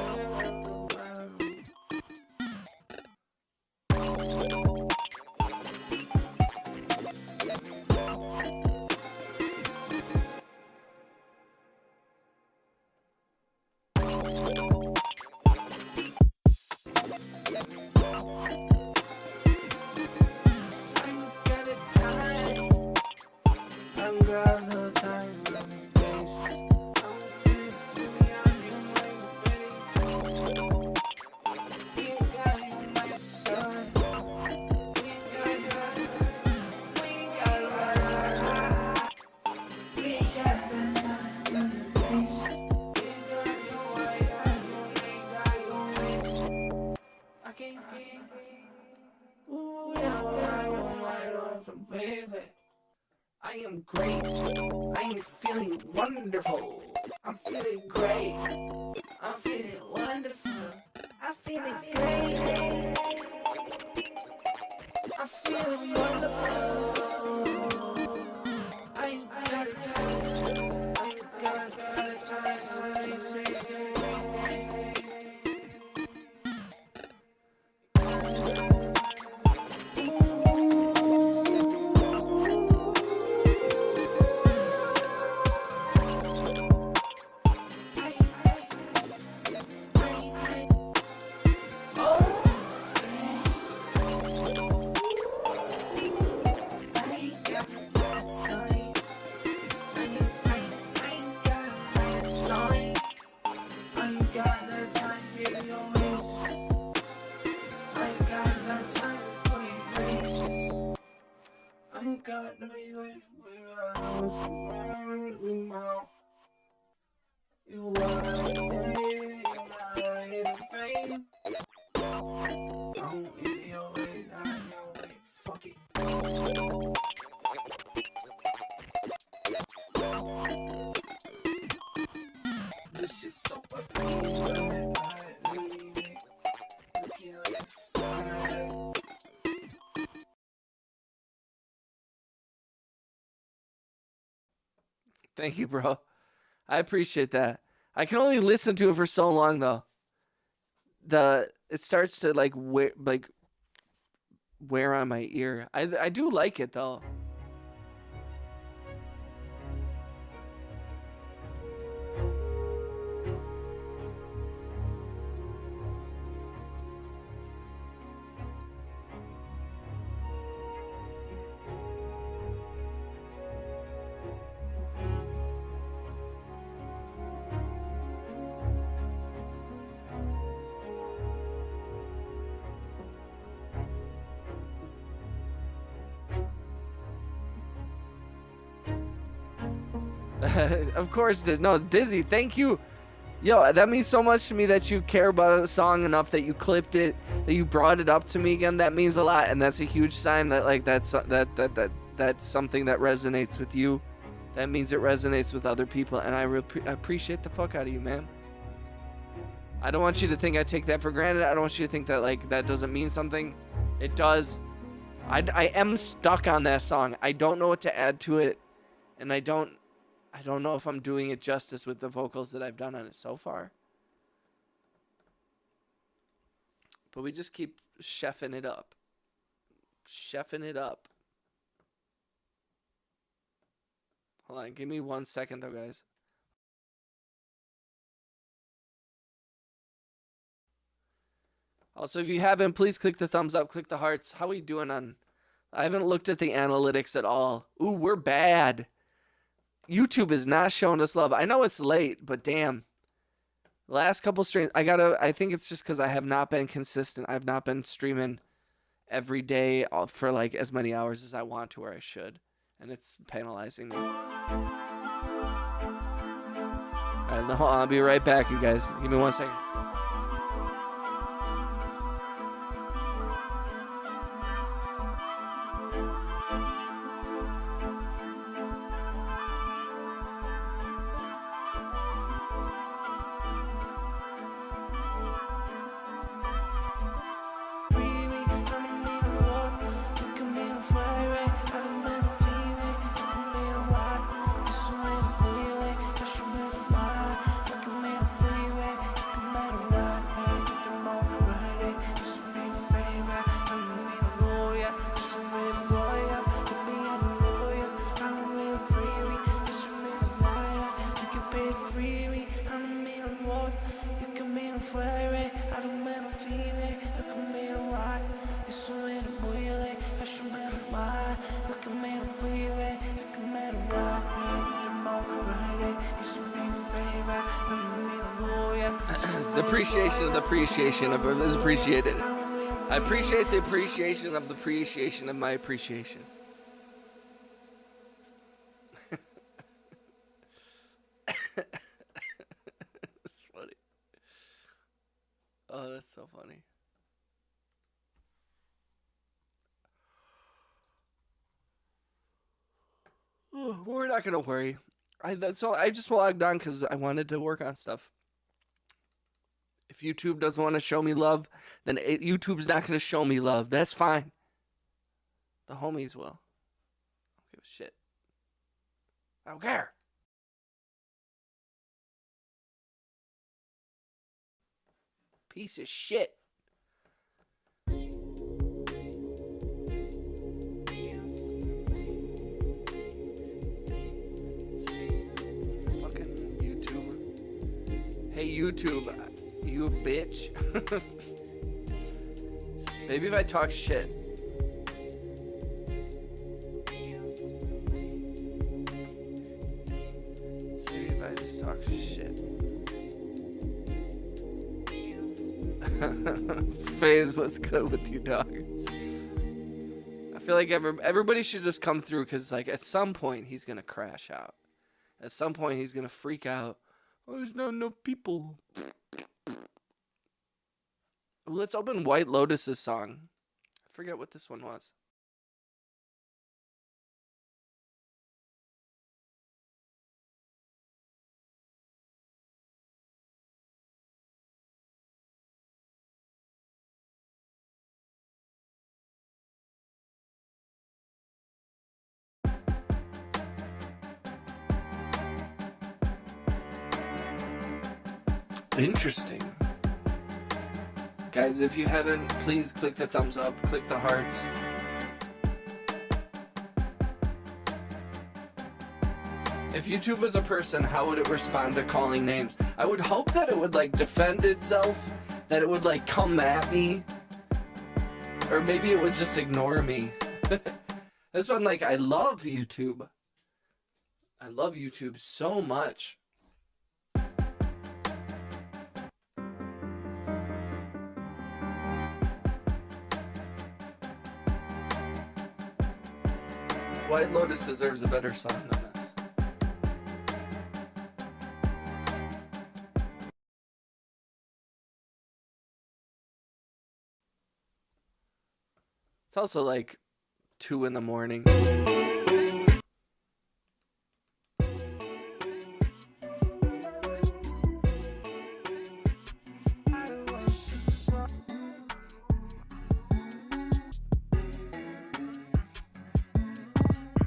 I am great. I am feeling wonderful. I'm feeling great. I'm feeling wonderful. I'm feeling great. I'm feeling wonderful. I ain't got it. I ain't got it. God, let me wait where I was you are everything. I'm in your way, I'm in your way. Fuck it. This shit's so fucking Thank you, bro. I appreciate that. I can only listen to it for so long, though. It starts to wear on my ear. I do like it though. Of course, no, Dizzy, thank you. Yo, that means so much to me that you care about a song enough that you clipped it, that you brought it up to me again. That means a lot, and that's a huge sign that that's something that resonates with you, That means it resonates with other people, and I appreciate the fuck out of you, man. I don't want you to think I take that for granted. I don't want you to think that like that doesn't mean something. It does. I am stuck on that song. I don't know what to add to it, and I don't know if I'm doing it justice with the vocals that I've done on it so far. But we just keep chefing it up. Chefing it up. Hold on, give me 1 second though, guys. Also, if you haven't, please click the thumbs up, click the hearts. How are we doing on... I haven't looked at the analytics at all. Ooh, we're bad. YouTube is not showing us love. I know it's late, but damn. Last couple streams, I think it's just because I have not been consistent. I've not been streaming every day for like as many hours as I want to or I should. And it's penalizing me. Alright, hold on, I'll be right back, you guys. Give me 1 second. The appreciation of is appreciated. I appreciate the appreciation of the appreciation of my appreciation. That's funny. Oh, that's so funny. Oh, we're not gonna worry. That's all. I just logged on because I wanted to work on stuff. If YouTube doesn't want to show me love, then YouTube's not going to show me love. That's fine. The homies will. I don't give a shit. I don't care. Piece of shit. Fucking YouTube. Hey, YouTube. You bitch. Maybe if I talk shit. Maybe if I just talk shit. FaZe, what's good with you, dog? I feel like everybody should just come through because like at some point he's gonna crash out. At some point he's gonna freak out. Oh, there's not enough people. Let's open White Lotus's song. I forget what this one was. Interesting. Guys, if you haven't, please click the thumbs up, click the hearts. If YouTube was a person, how would it respond to calling names? I would hope that it would like defend itself, that it would like come at me, or maybe it would just ignore me. That's why I'm like, I love YouTube. I love YouTube so much. White Lotus deserves a better song than this. It's also like 2 in the morning.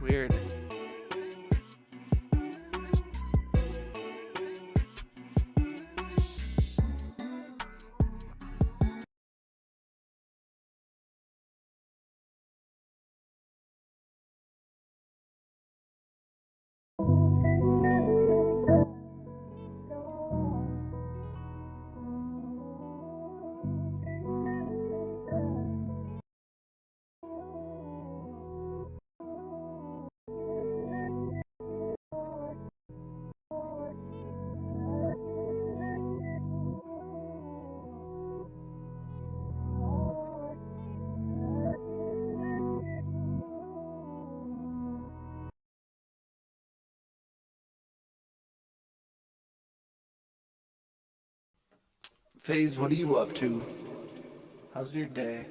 Weird. FaZe, what are you up to? How's your day?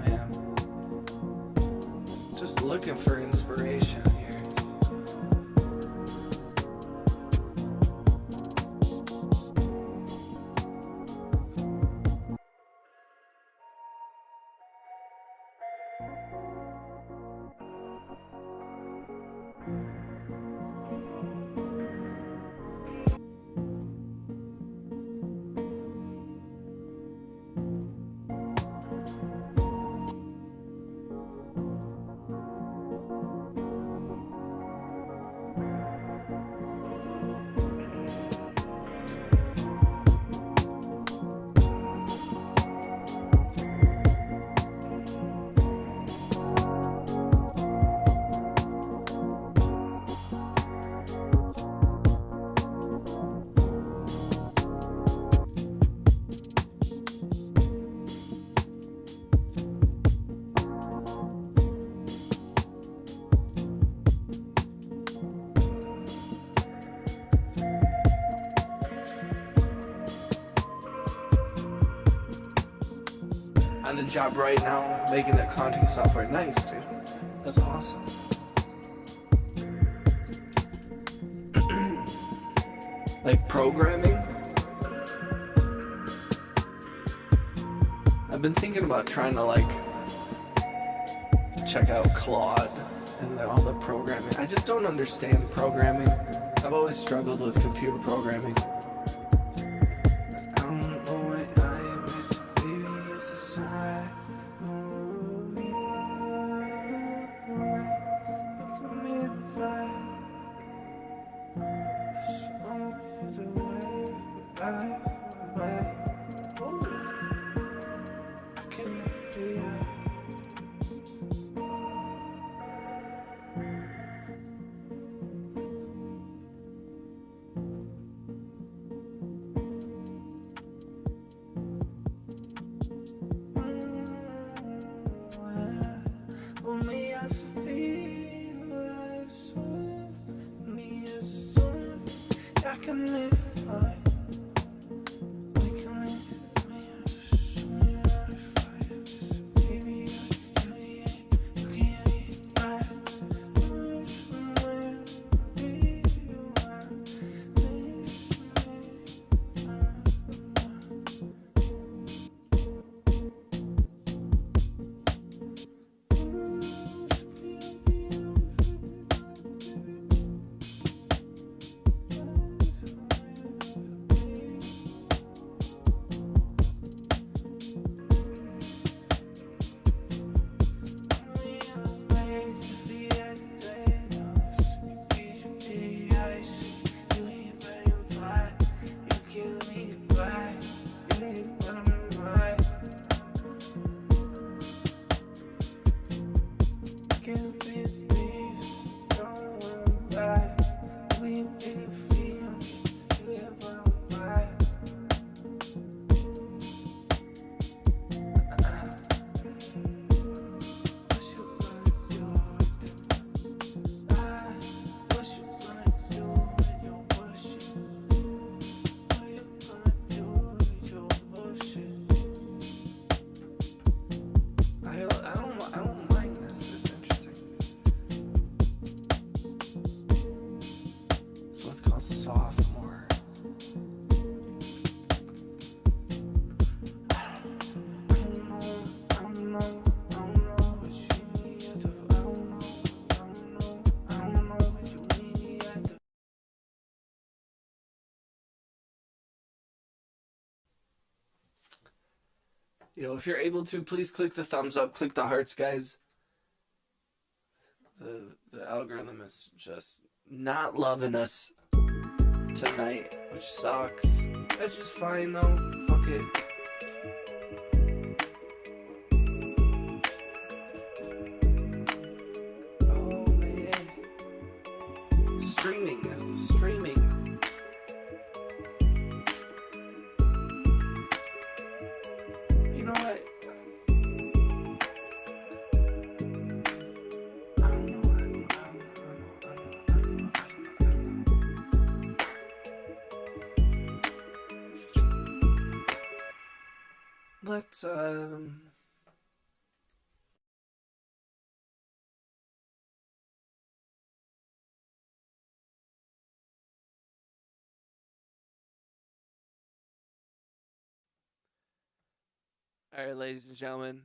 Man, just looking for inspiration here. On the job right now, making accounting software. Nice, dude. That's awesome. Like programming? I've been thinking about trying to like check out Claude and all the programming. I just don't understand programming. I've always struggled with computer programming. if you're able to, please click the thumbs up, click the hearts, guys. The algorithm is just not loving us tonight, which sucks. That's just fine though. Fuck it. Oh man. Streaming. You know what? Let's all right, ladies and gentlemen.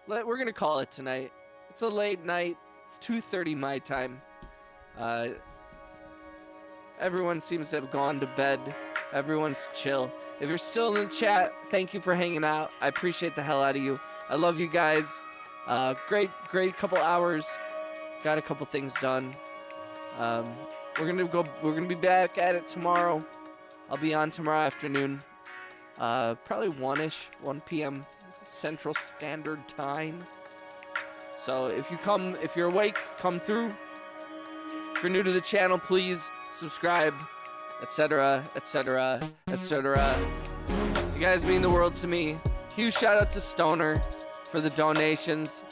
We're gonna call it tonight. It's a late night. It's 2:30 my time. Everyone seems to have gone to bed. Everyone's chill. If you're still in the chat, thank you for hanging out. I appreciate the hell out of you. I love you guys. Great couple hours. Got a couple things done. We're gonna be back at it tomorrow. I'll be on tomorrow afternoon. Probably 1 p.m. Central Standard Time. So if you're awake, come through. If you're new to the channel, please subscribe, etc., etc., etc. You guys mean the world to me. Huge shout out to Stoner for the donations.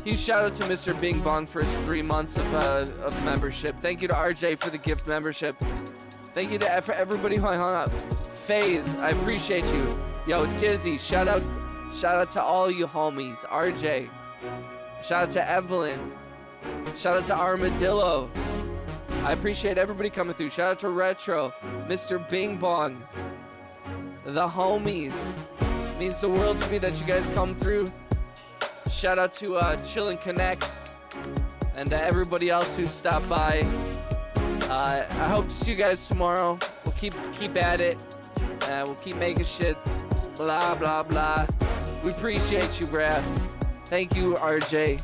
Huge shout out to Mr. Bing Bong for his 3 months of membership. Thank you to RJ for the gift membership. Thank you for everybody who hung out. FaZe, I appreciate you. Yo, Dizzy, shout out to all you homies. RJ, shout out to Evelyn. Shout out to Armadillo. I appreciate everybody coming through. Shout out to Retro, Mr. Bing Bong, the homies. It means the world to me that you guys come through. Shout out to Chill and Connect and everybody else who stopped by. I hope to see you guys tomorrow. We'll keep at it. We'll keep making shit. Blah blah blah. We appreciate you, Brad. Thank you, RJ.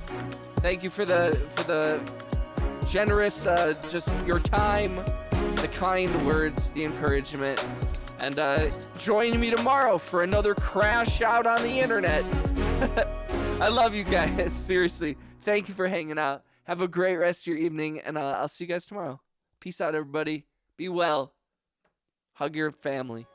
Thank you for the generous, just your time, the kind words, the encouragement, and join me tomorrow for another crash out on the internet. I love you guys. Seriously. Thank you for hanging out. Have a great rest of your evening, and I'll see you guys tomorrow. Peace out, everybody. Be well. Hug your family.